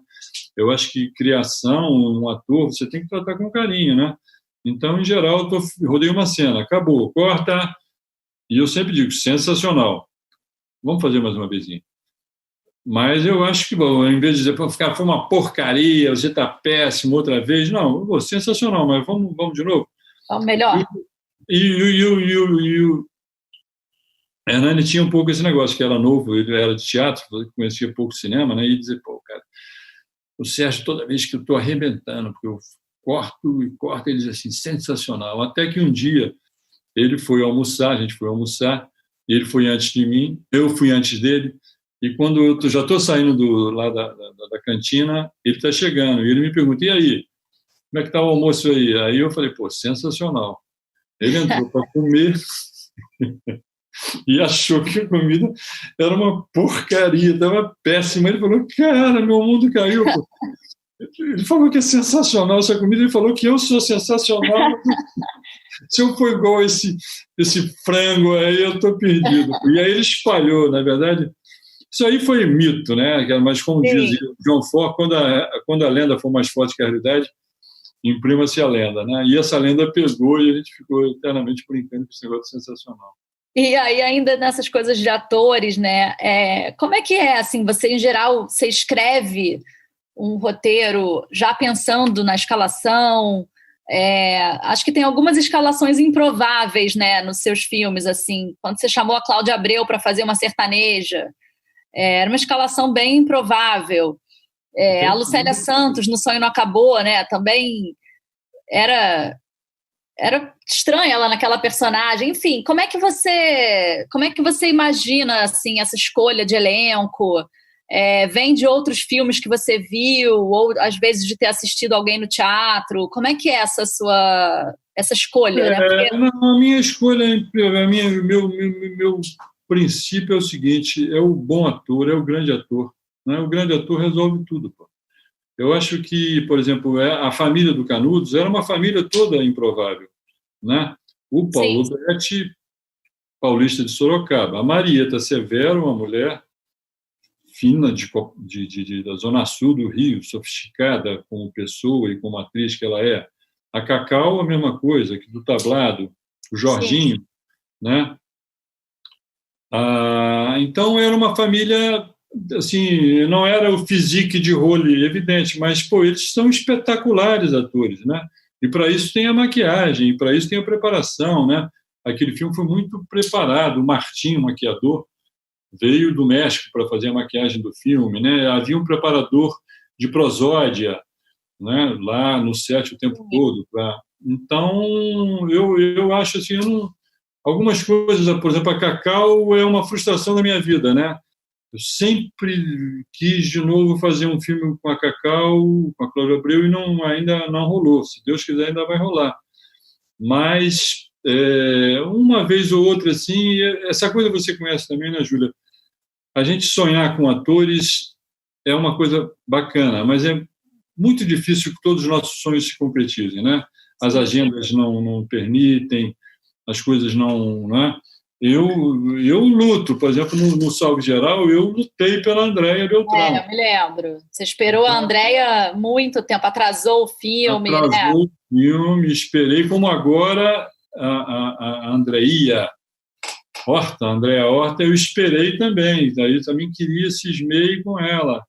Eu acho que criação, um ator, você tem que tratar com carinho, né? Então, em geral, rodei uma cena, acabou, corta, e eu sempre digo, sensacional. Vamos fazer mais uma vezinha. Mas eu acho que, bom, em vez de dizer, foi uma porcaria, você está péssimo outra vez, não, sensacional, mas vamos de novo. Vamos melhor. E o Hernani tinha um pouco esse negócio, que era novo, ele era de teatro, conhecia pouco cinema, né? E dizer, pô, cara, o Sérgio, toda vez que eu estou arrebentando, porque eu corto, ele diz assim, sensacional. Até que um dia ele foi almoçar, a gente foi almoçar, ele foi antes de mim, eu fui antes dele, e quando eu já estou saindo lá da cantina, ele está chegando, e ele me pergunta, e aí, como é que está o almoço aí? Aí eu falei, pô, sensacional. Ele entrou para comer e achou que a comida era uma porcaria, estava péssima. Ele falou, cara, meu mundo caiu, pô. Ele falou que é sensacional essa comida, ele falou que eu sou sensacional. Se eu for igual esse frango aí, eu estou perdido. E aí ele espalhou, na verdade. Isso aí foi mito, né? Mas como diz John Ford, quando a lenda for mais forte que a realidade, imprima-se a lenda, né? E essa lenda pegou e a gente ficou eternamente brincando com esse negócio sensacional. E aí, ainda nessas coisas de atores, né? Como é que é, assim, você, em geral, você escreve um roteiro já pensando na escalação? Acho que tem algumas escalações improváveis, né, nos seus filmes, assim, quando você chamou a Cláudia Abreu para fazer uma sertaneja, era uma escalação bem improvável. A Lucélia Santos, no Sonho Não Acabou, né, também era estranha ela naquela personagem. Enfim, como é que você imagina, assim, essa escolha de elenco? Vem de outros filmes que você viu, ou às vezes de ter assistido alguém no teatro? Como é que é essa escolha? Né? Porque... A minha escolha, meu princípio é o seguinte, é o bom ator, é o grande ator, né? O grande ator resolve tudo, pô. Eu acho que, por exemplo, a família do Canudos era uma família toda improvável, né? O Paulo Betti, paulista de Sorocaba, a Marieta Severo, uma mulher fina da Zona Sul do Rio, sofisticada como pessoa e como atriz que ela é. A Cacau, a mesma coisa, que do Tablado, o Jorginho, né? Então, era uma família, assim, não era o physique de role evidente, mas, pô, eles são espetaculares atores, né? E para isso tem a maquiagem, e para isso tem a preparação, né? Aquele filme foi muito preparado, o Martim, o maquiador, veio do México para fazer a maquiagem do filme, né? Havia um preparador de prosódia, né? Lá no set o tempo todo Então, eu acho assim, algumas coisas, por exemplo, a Cacau é uma frustração da minha vida, né? Eu sempre quis de novo fazer um filme com a Cacau, com a Cláudia Abreu, e ainda não rolou. Se Deus quiser, ainda vai rolar. Mas uma vez ou outra, assim, essa coisa você conhece também, né, Júlia? A gente sonhar com atores é uma coisa bacana, mas é muito difícil que todos os nossos sonhos se concretizem, né? As agendas não permitem, as coisas não, né? Eu luto, por exemplo, no Salve Geral, eu lutei pela Andréia Beltrão. Eu me lembro. Você esperou a Andréia muito tempo, atrasou o filme, Atrasou o filme, esperei, como agora a Andréia Horta, eu esperei também. Daí também queria, cismei com ela,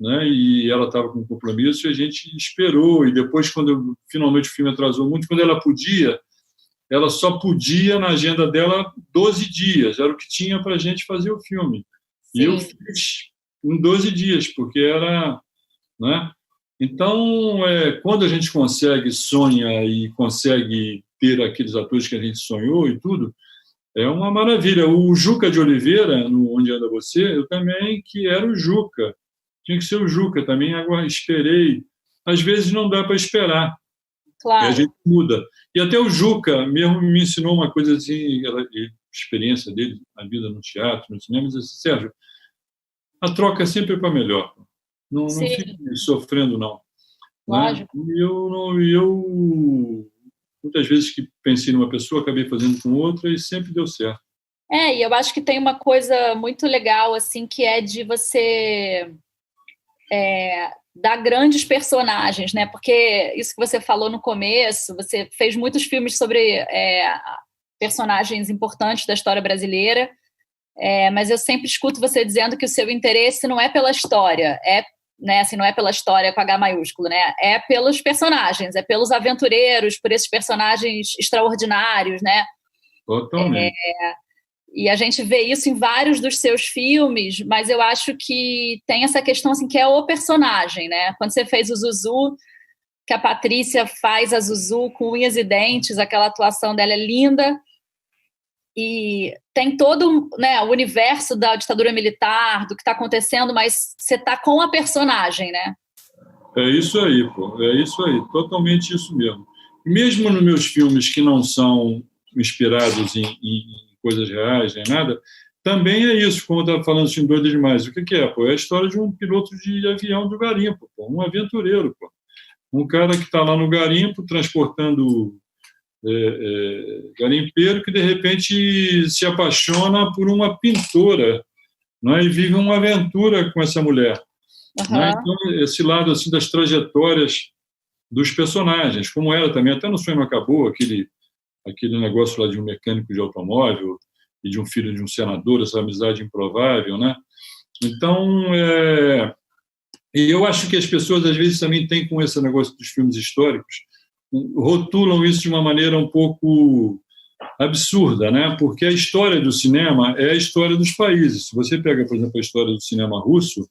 né? E ela estava com compromisso e a gente esperou. E depois, quando finalmente o filme atrasou muito, quando ela só podia, na agenda dela, 12 dias. Era o que tinha para a gente fazer o filme. Sim. E eu fiz em 12 dias, porque era... Né? Então, quando a gente sonha e consegue ter aqueles atores que a gente sonhou e tudo, é uma maravilha. O Juca de Oliveira, no Onde Anda Você, eu também, que era o Juca. Tinha que ser o Juca também, agora esperei. Às vezes não dá para esperar. Claro. E a gente muda. E até o Juca mesmo me ensinou uma coisa assim, a experiência dele na vida no teatro, no cinema, ele disse, Sérgio, a troca sempre é para melhor. Não fique sofrendo, não. Lógico. Né? E eu, muitas vezes que pensei numa pessoa, acabei fazendo com outra e sempre deu certo. E eu acho que tem uma coisa muito legal, assim, que é de você dar grandes personagens, né? Porque isso que você falou no começo, você fez muitos filmes sobre personagens importantes da história brasileira, mas eu sempre escuto você dizendo que o seu interesse não é pela história, né, assim, não é pela história com H maiúsculo, né? É pelos personagens, é pelos aventureiros, por esses personagens extraordinários, né? Totalmente. E a gente vê isso em vários dos seus filmes, mas eu acho que tem essa questão assim, que é o personagem, né? Quando você fez o Zuzu, que a Patrícia faz a Zuzu com unhas e dentes, aquela atuação dela é linda, e tem todo, né, o universo da ditadura militar, do que está acontecendo, mas você está com a personagem, né? É isso aí, pô. É isso aí. Totalmente isso mesmo. Mesmo nos meus filmes que não são inspirados em coisas reais, nem nada, também é isso, como eu estava falando assim, doido demais. O que é? Pô? É a história de um piloto de avião do garimpo, pô. Um aventureiro, pô. Um cara que está lá no garimpo transportando garimpeiro que de repente se apaixona por uma pintora, né, e vive uma aventura com essa mulher. Uhum. Né? Então, esse lado assim, das trajetórias dos personagens, como era também, até no Sonho Não Acabou, aquele negócio lá de um mecânico de automóvel e de um filho de um senador, essa amizade improvável, né? Então, e eu acho que as pessoas, às vezes, também têm com esse negócio dos filmes históricos, rotulam isso de uma maneira um pouco absurda, né? Porque a história do cinema é a história dos países. Se você pega, por exemplo, a história do cinema russo,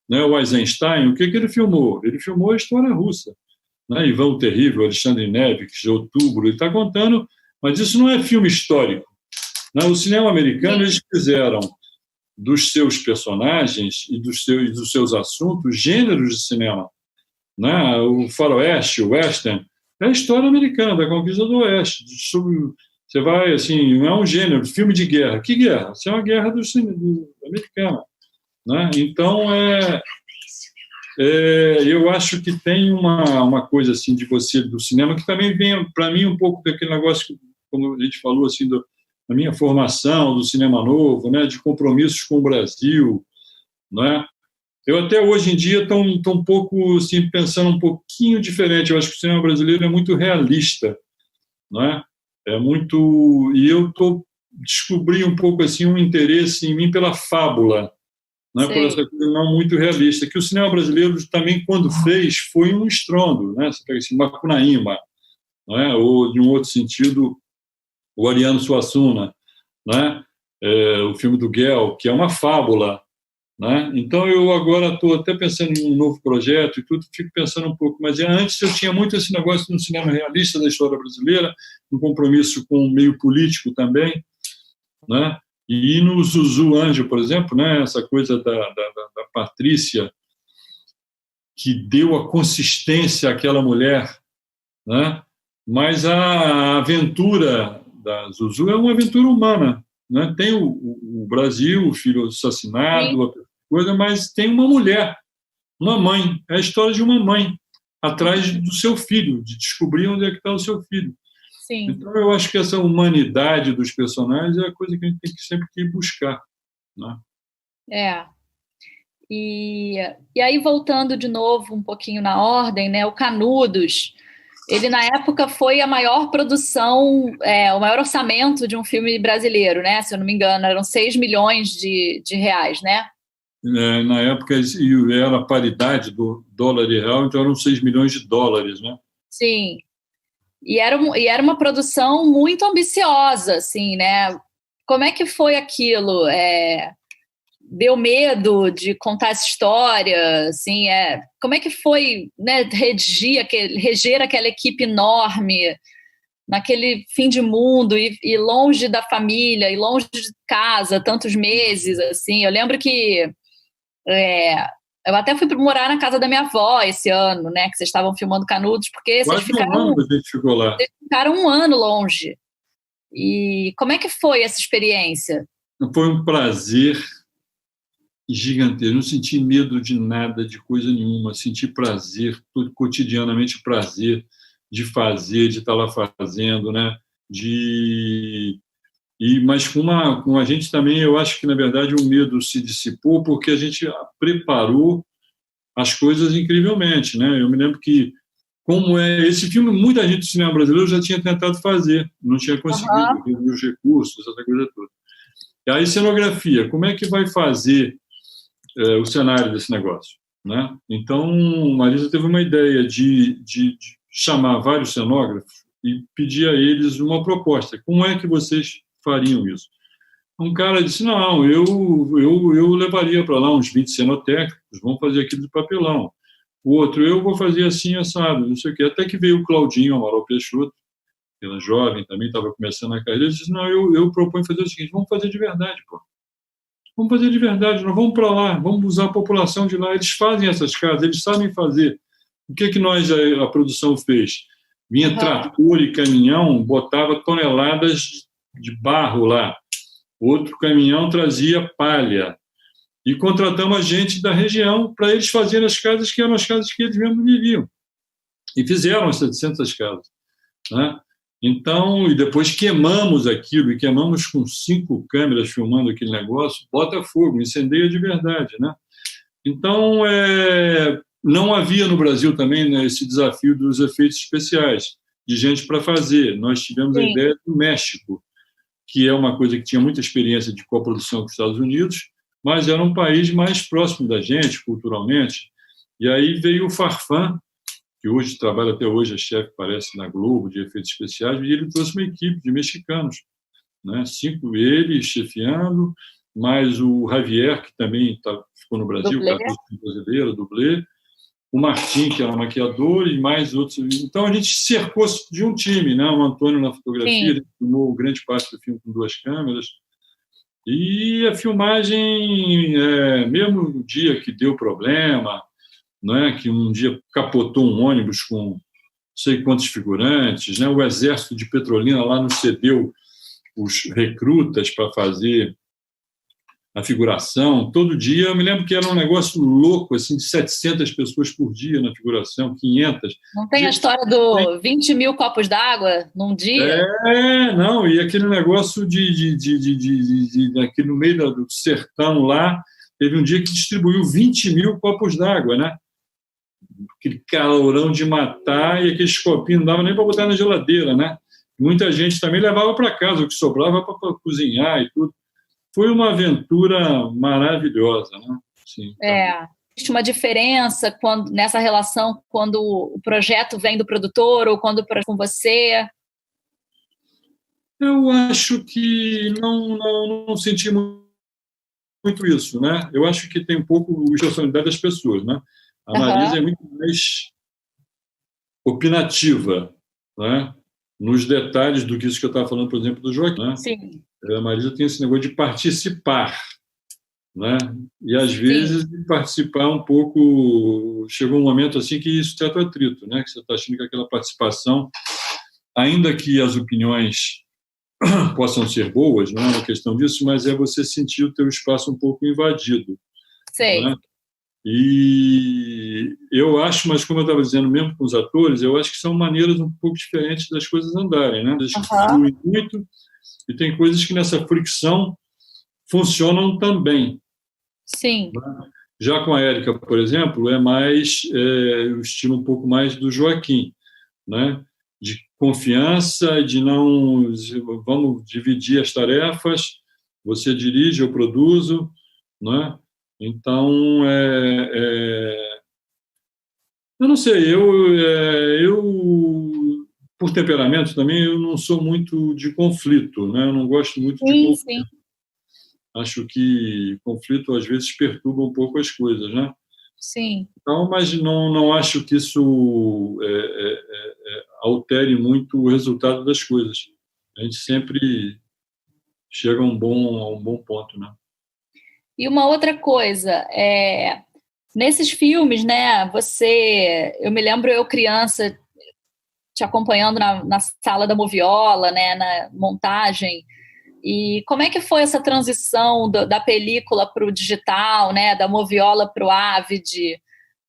né, o Eisenstein, o que ele filmou? Ele filmou a história russa. Né? Ivan o Terrível, Alexandre Nevsky, de Outubro, ele está contando, mas isso não é filme histórico. Né? O cinema americano, eles fizeram dos seus personagens e dos seus assuntos gêneros de cinema. Né? O faroeste, o western, é a história americana, da conquista do oeste. Você vai, assim, não é um gênero, filme de guerra. Que guerra? Isso é uma guerra do americana. Né? Então, eu acho que tem uma coisa assim de você, do cinema, que também vem, para mim, um pouco daquele negócio, como a gente falou, assim, da minha formação, do cinema novo, né? De compromissos com o Brasil. Né? Eu até hoje em dia estou um pouco assim, pensando um pouquinho diferente. Eu acho que o cinema brasileiro é muito realista. Né? E eu descobri um pouco assim, um interesse em mim pela fábula. Né, por essa coisa não muito realista, que o cinema brasileiro também, quando fez, foi um estrondo. Né? Você pega assim, Macunaíma, né? Ou, de um outro sentido, o Ariano Suassuna, né? O filme do Guel, que é uma fábula, né? Então, eu agora estou até pensando em um novo projeto e tudo, fico pensando um pouco, mas antes eu tinha muito esse negócio no cinema realista da história brasileira, um compromisso com o meio político também, né? E no Zuzu Anjo, por exemplo, né? Essa coisa da Patrícia, que deu a consistência àquela mulher, né? Mas a aventura da Zuzu é uma aventura humana, né? Tem o Brasil, o filho assassinado, a coisa, mas tem uma mulher, uma mãe. É a história de uma mãe atrás do seu filho, de descobrir onde é que está o seu filho. Sim. Então, eu acho que essa humanidade dos personagens é a coisa que a gente tem que sempre que buscar, né? É. E aí, voltando de novo um pouquinho na ordem, né? O Canudos, ele na época foi a maior produção, o maior orçamento de um filme brasileiro, né? Se eu não me engano, eram 6 milhões de reais, né? Na época era a paridade do dólar e real, então eram 6 milhões de dólares, né? Sim. E era uma produção muito ambiciosa, assim, né? Como é que foi aquilo? Deu medo de contar essa história, assim, como é que foi, né, reger aquela equipe enorme naquele fim de mundo e longe da família e longe de casa tantos meses, assim. Eu lembro que eu até fui morar na casa da minha avó esse ano, né, que vocês estavam filmando Canudos, porque Quase um ano que a gente ficou lá. Vocês ficaram um ano longe. E como é que foi essa experiência? Foi um prazer gigantesco. Não senti medo de nada, de coisa nenhuma. Senti prazer, tudo cotidianamente prazer de fazer, de estar lá fazendo, né? Mas com a gente também, eu acho que, na verdade, o medo se dissipou porque a gente preparou as coisas incrivelmente, né? Eu me lembro que, como é esse filme, muita gente do cinema brasileiro já tinha tentado fazer, não tinha conseguido reunir os recursos, essa coisa toda. E aí, cenografia, como é que vai fazer o cenário desse negócio, né? Então, Marisa teve uma ideia de chamar vários cenógrafos e pedir a eles uma proposta. Como é que vocês fariam isso? Um cara disse, não, eu levaria para lá uns 20 cenotécnicos, vão fazer aquilo de papelão. O outro, eu vou fazer assim, assado, não sei o quê. Até que veio o Claudinho Amaral Peixoto, que era jovem também, estava começando a carreira, ele disse, não, eu proponho fazer o seguinte, vamos fazer de verdade, pô. Vamos fazer de verdade, nós vamos para lá, vamos usar a população de lá. Eles fazem essas casas, eles sabem fazer. O que nós, a produção, fez? Vinha trator e caminhão, botava toneladas de barro lá. Outro caminhão trazia palha. E contratamos a gente da região para eles fazerem as casas que eram as casas que eles mesmos viviam. E fizeram 700 casas, né? Então, e depois queimamos aquilo, e queimamos com 5 câmeras filmando aquele negócio, bota fogo, incendeia de verdade, né? Então, não havia no Brasil também, né, esse desafio dos efeitos especiais, de gente para fazer. Nós tivemos a ideia do México, que é uma coisa que tinha muita experiência de coprodução com os Estados Unidos, mas era um país mais próximo da gente, culturalmente. E aí veio o Farfán, que hoje trabalha até hoje, é chefe, parece, na Globo, de efeitos especiais, e ele trouxe uma equipe de mexicanos, né? 5 ele chefiando, mais o Javier, que também ficou no Brasil, que era brasileiro, dublê, o Martim, que era maquiador, e mais outros. Então, a gente cercou de um time, né? O Antônio na fotografia, ele filmou grande parte do filme com 2 câmeras, e a filmagem, mesmo no dia que deu problema, não é? Que um dia capotou um ônibus com não sei quantos figurantes, né? O exército de Petrolina lá nos cedeu os recrutas para fazer a figuração. Todo dia, eu me lembro que era um negócio louco, assim, de 700 pessoas por dia na figuração, 500. Não tem a história do 20 mil copos d'água num dia? Não, e aquele negócio aqui no meio do sertão lá, teve um dia que distribuiu 20 mil copos d'água, né? Aquele calorão de matar, e aqueles copinhos não dava nem para botar na geladeira, né? Muita gente também levava para casa, o que sobrava para cozinhar e tudo. Foi uma aventura maravilhosa, né? Sim, existe uma diferença nessa relação quando o projeto vem do produtor ou quando com você? Eu acho que não senti muito muito isso, né? Eu acho que tem um pouco a personalidade das pessoas, né? A Marisa é muito mais opinativa, né? Nos detalhes do que isso que eu estava falando, por exemplo, do Joaquim, né? Sim. A Marisa tem esse negócio de participar, né? E às Sim. vezes de participar um pouco, chegou um momento assim que isso trata atrito, né? Que você está achando que aquela participação, ainda que as opiniões possam ser boas, não é uma questão disso, mas é você sentir o teu espaço um pouco invadido. Sei. Né? E eu acho, mas como eu estava dizendo mesmo com os atores, eu acho que são maneiras um pouco diferentes das coisas andarem, né? Eles fluem muito e tem coisas que nessa fricção funcionam também. Sim. Né? Já com a Érica, por exemplo, é mais o estilo um pouco mais do Joaquim, né? De confiança, de não vamos dividir as tarefas, você dirige, eu produzo, né? Então, eu não sei, eu por temperamento também, eu não sou muito de conflito, né? Eu não gosto muito de conflito. Sim. Acho que conflito às vezes perturba um pouco as coisas, né? Sim. Então, mas não acho que isso altere muito o resultado das coisas. A gente sempre chega a um bom ponto, né? E uma outra coisa, nesses filmes, né? Eu me lembro eu criança te acompanhando na sala da moviola, né? Na montagem. E como é que foi essa transição da película para o digital, né? Da moviola para o Avid?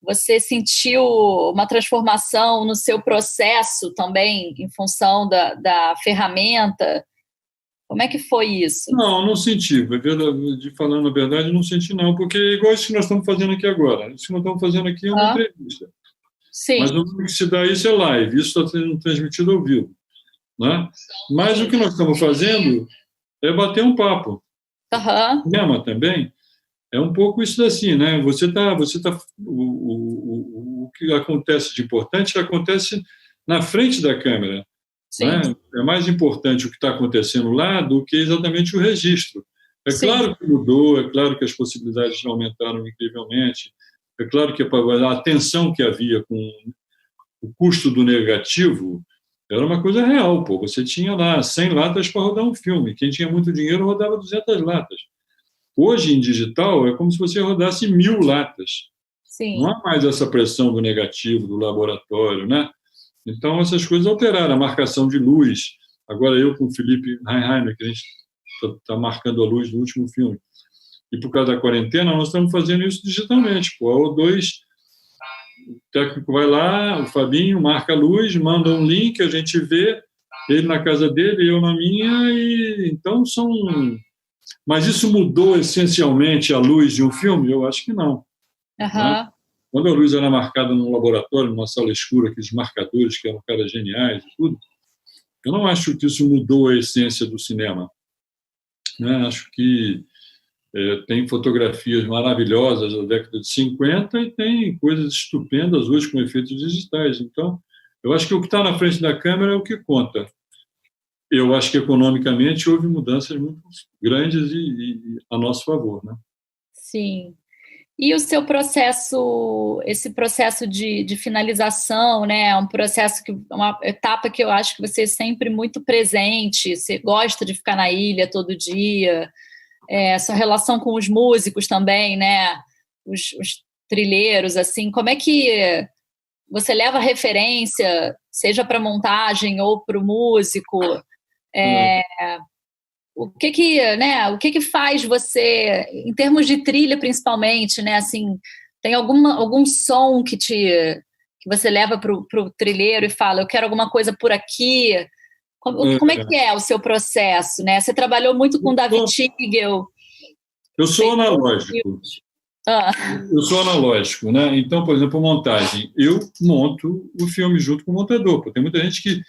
Você sentiu uma transformação no seu processo também, em função da ferramenta? Como é que foi isso? Não senti. Falando a verdade, não senti não, porque é igual isso que nós estamos fazendo aqui agora. Isso que nós estamos fazendo aqui é uma entrevista. Sim. Mas o que se dá isso é live, isso está sendo transmitido ao vivo. Né? Mas o que nós estamos fazendo é bater um papo. O cinema também é um pouco isso assim, né? O que acontece de importante acontece na frente da câmera. Né? É mais importante o que está acontecendo lá do que exatamente o registro. É claro que mudou, é claro que as possibilidades aumentaram incrivelmente, é claro que a atenção que havia com o custo do negativo era uma coisa real. Pô. Você tinha lá 100 latas para rodar um filme. Quem tinha muito dinheiro rodava 200 latas. Hoje, em digital, é como se você rodasse 1000 latas. Sim. Não há mais essa pressão do negativo, do laboratório, né? Então, essas coisas alteraram a marcação de luz. Agora, eu com o Felipe Heinheimer, que a gente está marcando a luz do último filme, e por causa da quarentena, nós estamos fazendo isso digitalmente. Pô, a O2, o técnico vai lá, o Fabinho marca a luz, manda um link, a gente vê, ele na casa dele, eu na minha, e então são... Mas isso mudou essencialmente a luz de um filme? Eu acho que não. Né? Quando a luz era marcada num laboratório, numa sala escura, aqueles marcadores que eram caras geniais e tudo, eu não acho que isso mudou a essência do cinema. Né? Acho que tem fotografias maravilhosas da década de 50 e tem coisas estupendas hoje com efeitos digitais. Então, eu acho que o que está na frente da câmera é o que conta. Eu acho que economicamente houve mudanças muito grandes e a nosso favor, né? Sim. E o seu processo, esse processo de finalização, né? É um processo uma etapa que eu acho que você é sempre muito presente. Você gosta de ficar na ilha todo dia. Sua relação com os músicos também, né? Os trilheiros, assim. Como é que você leva referência, seja para montagem ou para o músico? O que faz você, em termos de trilha principalmente, né? Assim, tem algum som que você leva para o trilheiro e fala, eu quero alguma coisa por aqui? Como é que é o seu processo, né? Você trabalhou muito com David Tigel. Eu sou analógico. Eu sou analógico, né? Então, por exemplo, montagem. Eu monto o filme junto com o montador, porque tem muita gente que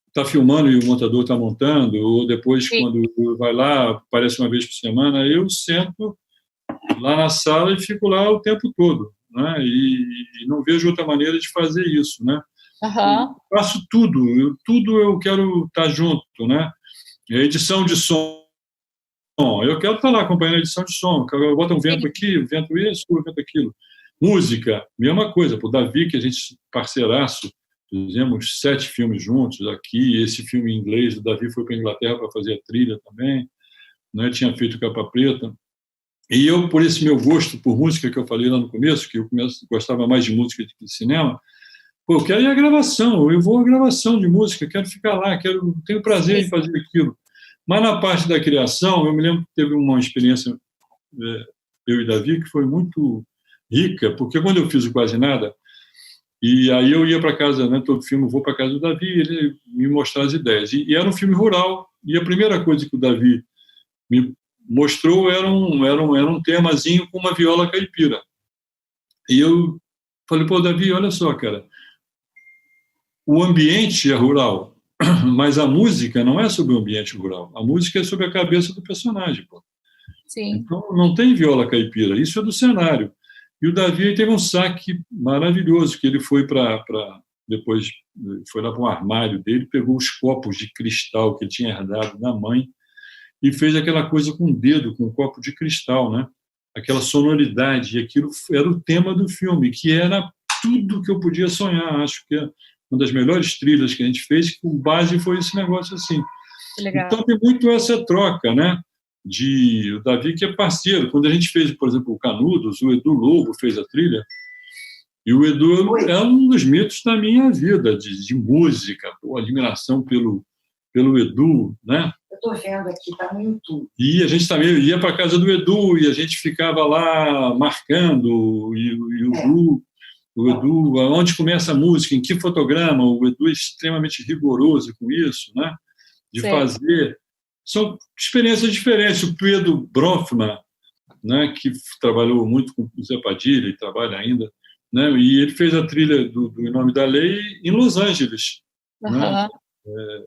está filmando e o montador está montando, ou depois, quando vai lá, aparece uma vez por semana, eu sento lá na sala e fico lá o tempo todo, né? E não vejo outra maneira de fazer isso, né? Eu faço tudo eu quero estar junto, né? A edição de som Eu quero estar lá acompanhando a edição de som. Eu boto um vento aqui, um vento isso, um vento aquilo. Música, mesma coisa. O Davi, que a gente, parceiraço, fizemos 7 filmes juntos aqui. Esse filme em inglês, o Davi foi para a Inglaterra para fazer a trilha também. Né? Tinha feito Capa Preta. E eu, por esse meu gosto por música que eu falei lá no começo, que eu gostava mais de música do que de cinema, pô, eu quero ir à gravação, eu vou à gravação de música, quero ficar lá, tenho prazer em fazer aquilo. Mas na parte da criação, eu me lembro que teve uma experiência, eu e Davi, que foi muito rica, porque quando eu fiz o Quase Nada, e aí eu ia para casa, né, todo filme eu vou para casa do Davi, ele me mostrava as ideias. E era um filme rural, e a primeira coisa que o Davi me mostrou era um temazinho com uma viola caipira. E eu falei, pô, Davi, olha só, cara, o ambiente é rural, mas a música não é sobre o ambiente rural. A música é sobre a cabeça do personagem, pô. Sim. Então, não tem viola caipira, isso é do cenário. E o Davi teve um saque maravilhoso, que ele foi depois foi lá para um armário dele, pegou os copos de cristal que ele tinha herdado da mãe e fez aquela coisa com o dedo, com um copo de cristal, né? Aquela sonoridade, e aquilo era o tema do filme, que era tudo que eu podia sonhar. Acho que é uma das melhores trilhas que a gente fez, que com base foi esse negócio assim. Legal. Então tem muito essa troca, né? O Davi, que é parceiro. Quando a gente fez, por exemplo, o Canudos, o Edu Lobo fez a trilha, e o Edu é um dos mitos da minha vida, de música, admiração pelo Edu, né? Eu estou vendo aqui, está no YouTube. E a gente também ia para a casa do Edu e a gente ficava lá marcando, e o Edu, onde começa a música, em que fotograma, o Edu é extremamente rigoroso com isso, né? De fazer. São experiências diferentes. O Pedro Bronfman, né, que trabalhou muito com o Zé Padilha e trabalha ainda, né, e ele fez a trilha do Em Nome da Lei em Los Angeles. Uhum. Né?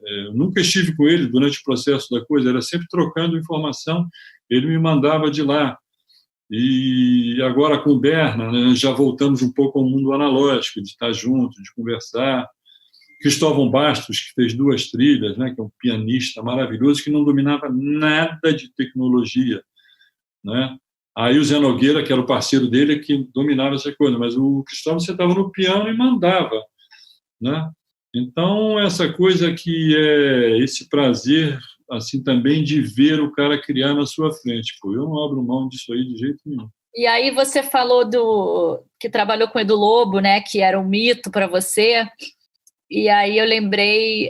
Eu nunca estive com ele durante o processo da coisa, era sempre trocando informação, ele me mandava de lá. E agora com o Berna, né, já voltamos um pouco ao mundo analógico, de estar junto, de conversar. Cristóvão Bastos, que fez 2 trilhas, né, que é um pianista maravilhoso, que não dominava nada de tecnologia. Né? Aí o Zé Nogueira, que era o parceiro dele, que dominava essa coisa, mas o Cristóvão sentava no piano e mandava. Né? Então, essa coisa que é esse prazer assim também de ver o cara criar na sua frente. Pô, eu não abro mão disso aí de jeito nenhum. E aí você falou que trabalhou com o Edu Lobo, né, que era um mito para você. E aí eu lembrei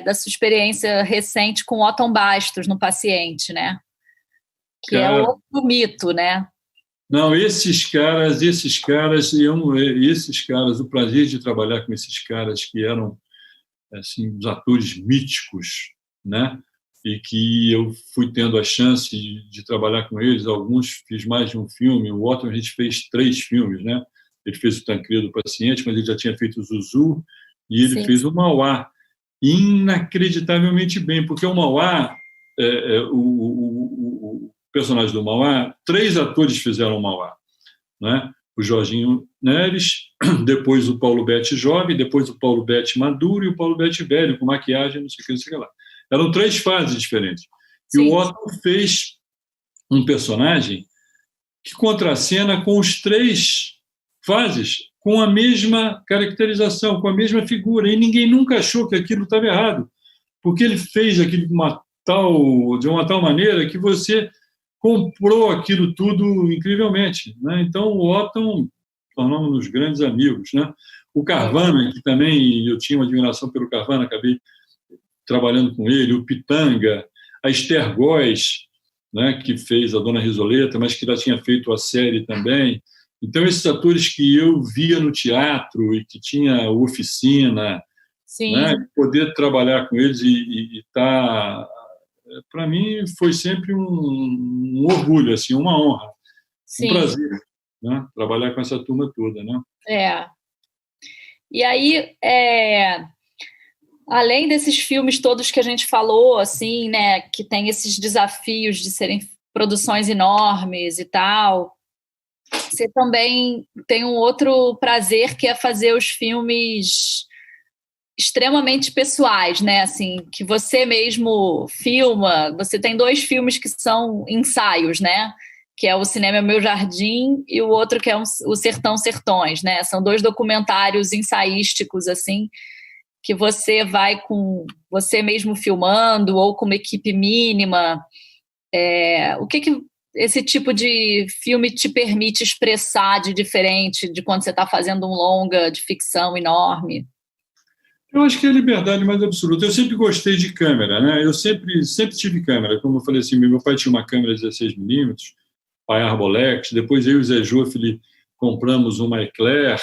da sua experiência recente com o Otton Bastos no Paciente, né? Que é outro mito, né? Não, esses caras, o prazer de trabalhar com esses caras que eram assim, os atores míticos, né? E que eu fui tendo a chance de trabalhar com eles. Alguns fiz mais de um filme. O Otton a gente fez 3 filmes, né? Ele fez o Tancredo Paciente, mas ele já tinha feito o Zuzu e ele fez o Mauá inacreditavelmente bem, porque o Mauá, o personagem do Mauá, 3 atores fizeram o Mauá, né? O Jorginho Neres, depois o Paulo Betti jovem, depois o Paulo Betti maduro e o Paulo Betti velho, com maquiagem, não sei o que, não sei o que lá. Eram 3 fases diferentes. Sim. E o Otton fez um personagem que contracena com os 3 fases, com a mesma caracterização, com a mesma figura, e ninguém nunca achou que aquilo estava errado, porque ele fez aquilo de uma tal maneira que você comprou aquilo tudo incrivelmente. Né? Então, o Otton tornamos-nos grandes amigos. Né? O Carvana, que também eu tinha uma admiração pelo Carvana, acabei trabalhando com ele, o Pitanga, a Esther Góes, né, que fez a Dona Risoleta, mas que já tinha feito a série também. Então, esses atores que eu via no teatro e que tinha oficina, né, poder trabalhar com eles e estar... Para mim, foi sempre um orgulho, assim, uma honra, um prazer, né, trabalhar com essa turma toda. Né? E aí, além desses filmes todos que a gente falou, assim, né, que tem esses desafios de serem produções enormes e tal, você também tem um outro prazer, que é fazer os filmes extremamente pessoais, né? Assim, que você mesmo filma. Você tem 2 filmes que são ensaios, né? Que é o Cinema é o Meu Jardim e o outro que é o Sertão Sertões, né? São 2 documentários ensaísticos, assim, que você vai com você mesmo filmando ou com uma equipe mínima. O que esse tipo de filme te permite expressar de diferente de quando você está fazendo um longa de ficção enorme? Eu acho que é a liberdade mais absoluta. Eu sempre gostei de câmera, né? Eu sempre tive câmera. Como eu falei assim, meu pai tinha uma câmera 16mm, pai Arbolex. Depois eu e o Zé Joffre compramos uma Eclair,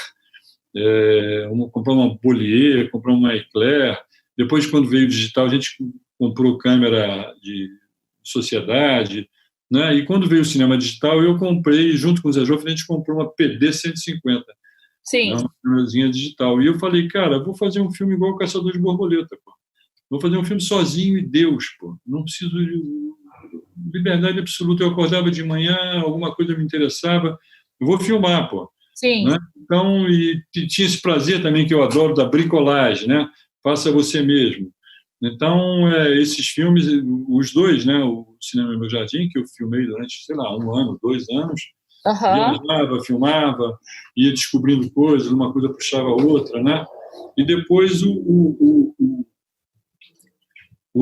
compramos uma Bollier, compramos uma Eclair. Depois, quando veio o digital, a gente comprou câmera de sociedade, né? E quando veio o cinema digital, eu comprei, junto com o Zé Joffre, a gente comprou uma PD 150. Sim. Uma câmerazinha digital. E eu falei, cara, vou fazer um filme igual o Caçador de Borboleta, pô. Vou fazer um filme sozinho e Deus, pô. Não preciso de liberdade absoluta. Eu acordava de manhã, alguma coisa me interessava, eu vou filmar, pô. Sim. Né? Então, e tinha esse prazer também que eu adoro da bricolagem, né? Faça você mesmo. Então, esses filmes, os 2, né? O Cinema no Meu Jardim, que eu filmei durante, sei lá, 1 ano, 2 anos, viajava, filmava, ia descobrindo coisas, uma coisa puxava a outra, né? E depois o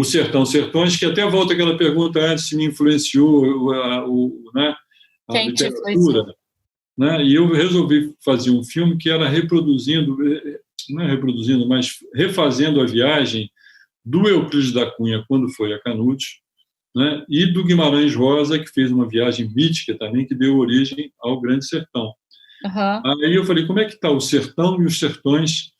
Sertão Sertões, que até volta aquela pergunta antes, se me influenciou né, a literatura, né? E eu resolvi fazer um filme que era não é reproduzindo, mas refazendo a viagem do Euclides da Cunha, quando foi a Canudos, né? E do Guimarães Rosa, que fez uma viagem mítica também, que deu origem ao Grande Sertão. Aí eu falei, como é que está o sertão e os sertões,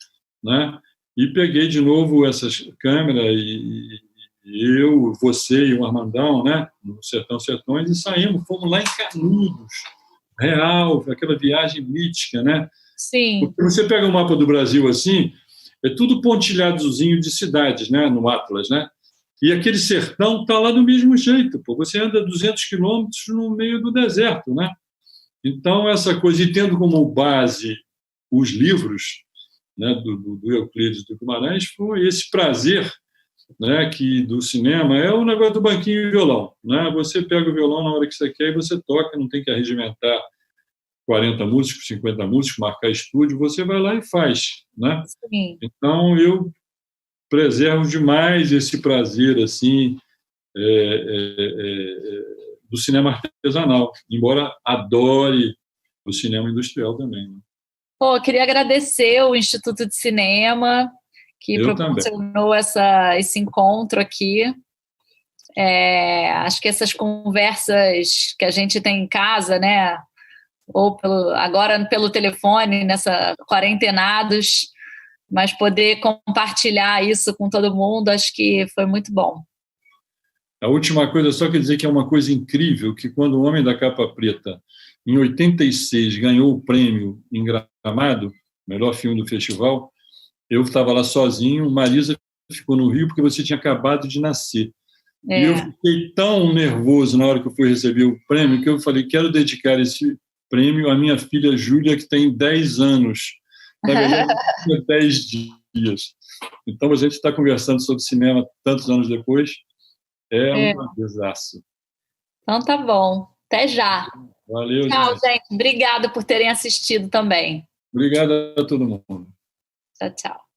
né? E peguei de novo essas câmeras e eu, você e o Armandão, né? No Sertão Sertões, e saímos, fomos lá em Canudos, real, aquela viagem mítica, né? Sim. Porque você pega o mapa do Brasil assim, é tudo pontilhadozinho de cidades, né? No Atlas, né? E aquele sertão está lá do mesmo jeito, pô. Você anda 200 quilômetros no meio do deserto, né? Então, essa coisa, e tendo como base os livros, né, do Euclides do Guimarães, foi esse prazer, né, que do cinema é o negócio do banquinho e violão, né? Você pega o violão na hora que você quer e você toca, não tem que arregimentar 40 músicos, 50 músicos, marcar estúdio, você vai lá e faz, né? Sim. Então, eu preservo demais esse prazer, assim, do cinema artesanal, embora adore o cinema industrial também. Né? Pô, queria agradecer o Instituto de Cinema, que proporcionou esse encontro aqui. Acho que essas conversas que a gente tem em casa, né? Ou agora pelo telefone, nessa quarentenados, mas poder compartilhar isso com todo mundo, acho que foi muito bom. A última coisa, só quer dizer que é uma coisa incrível, que quando o Homem da Capa Preta, em 86, ganhou o prêmio em Gramado, melhor filme do festival, eu estava lá sozinho, Marisa ficou no Rio porque você tinha acabado de nascer. E eu fiquei tão nervoso na hora que eu fui receber o prêmio, que eu falei, quero dedicar esse prêmio à minha filha Júlia, que tem 10 anos. Na verdade, 10 dias. Então, a gente está conversando sobre cinema tantos anos depois. Um prazerzaço. Então tá bom. Até já. Valeu, tchau, gente. Obrigada por terem assistido também. Obrigado a todo mundo. Tchau, tchau.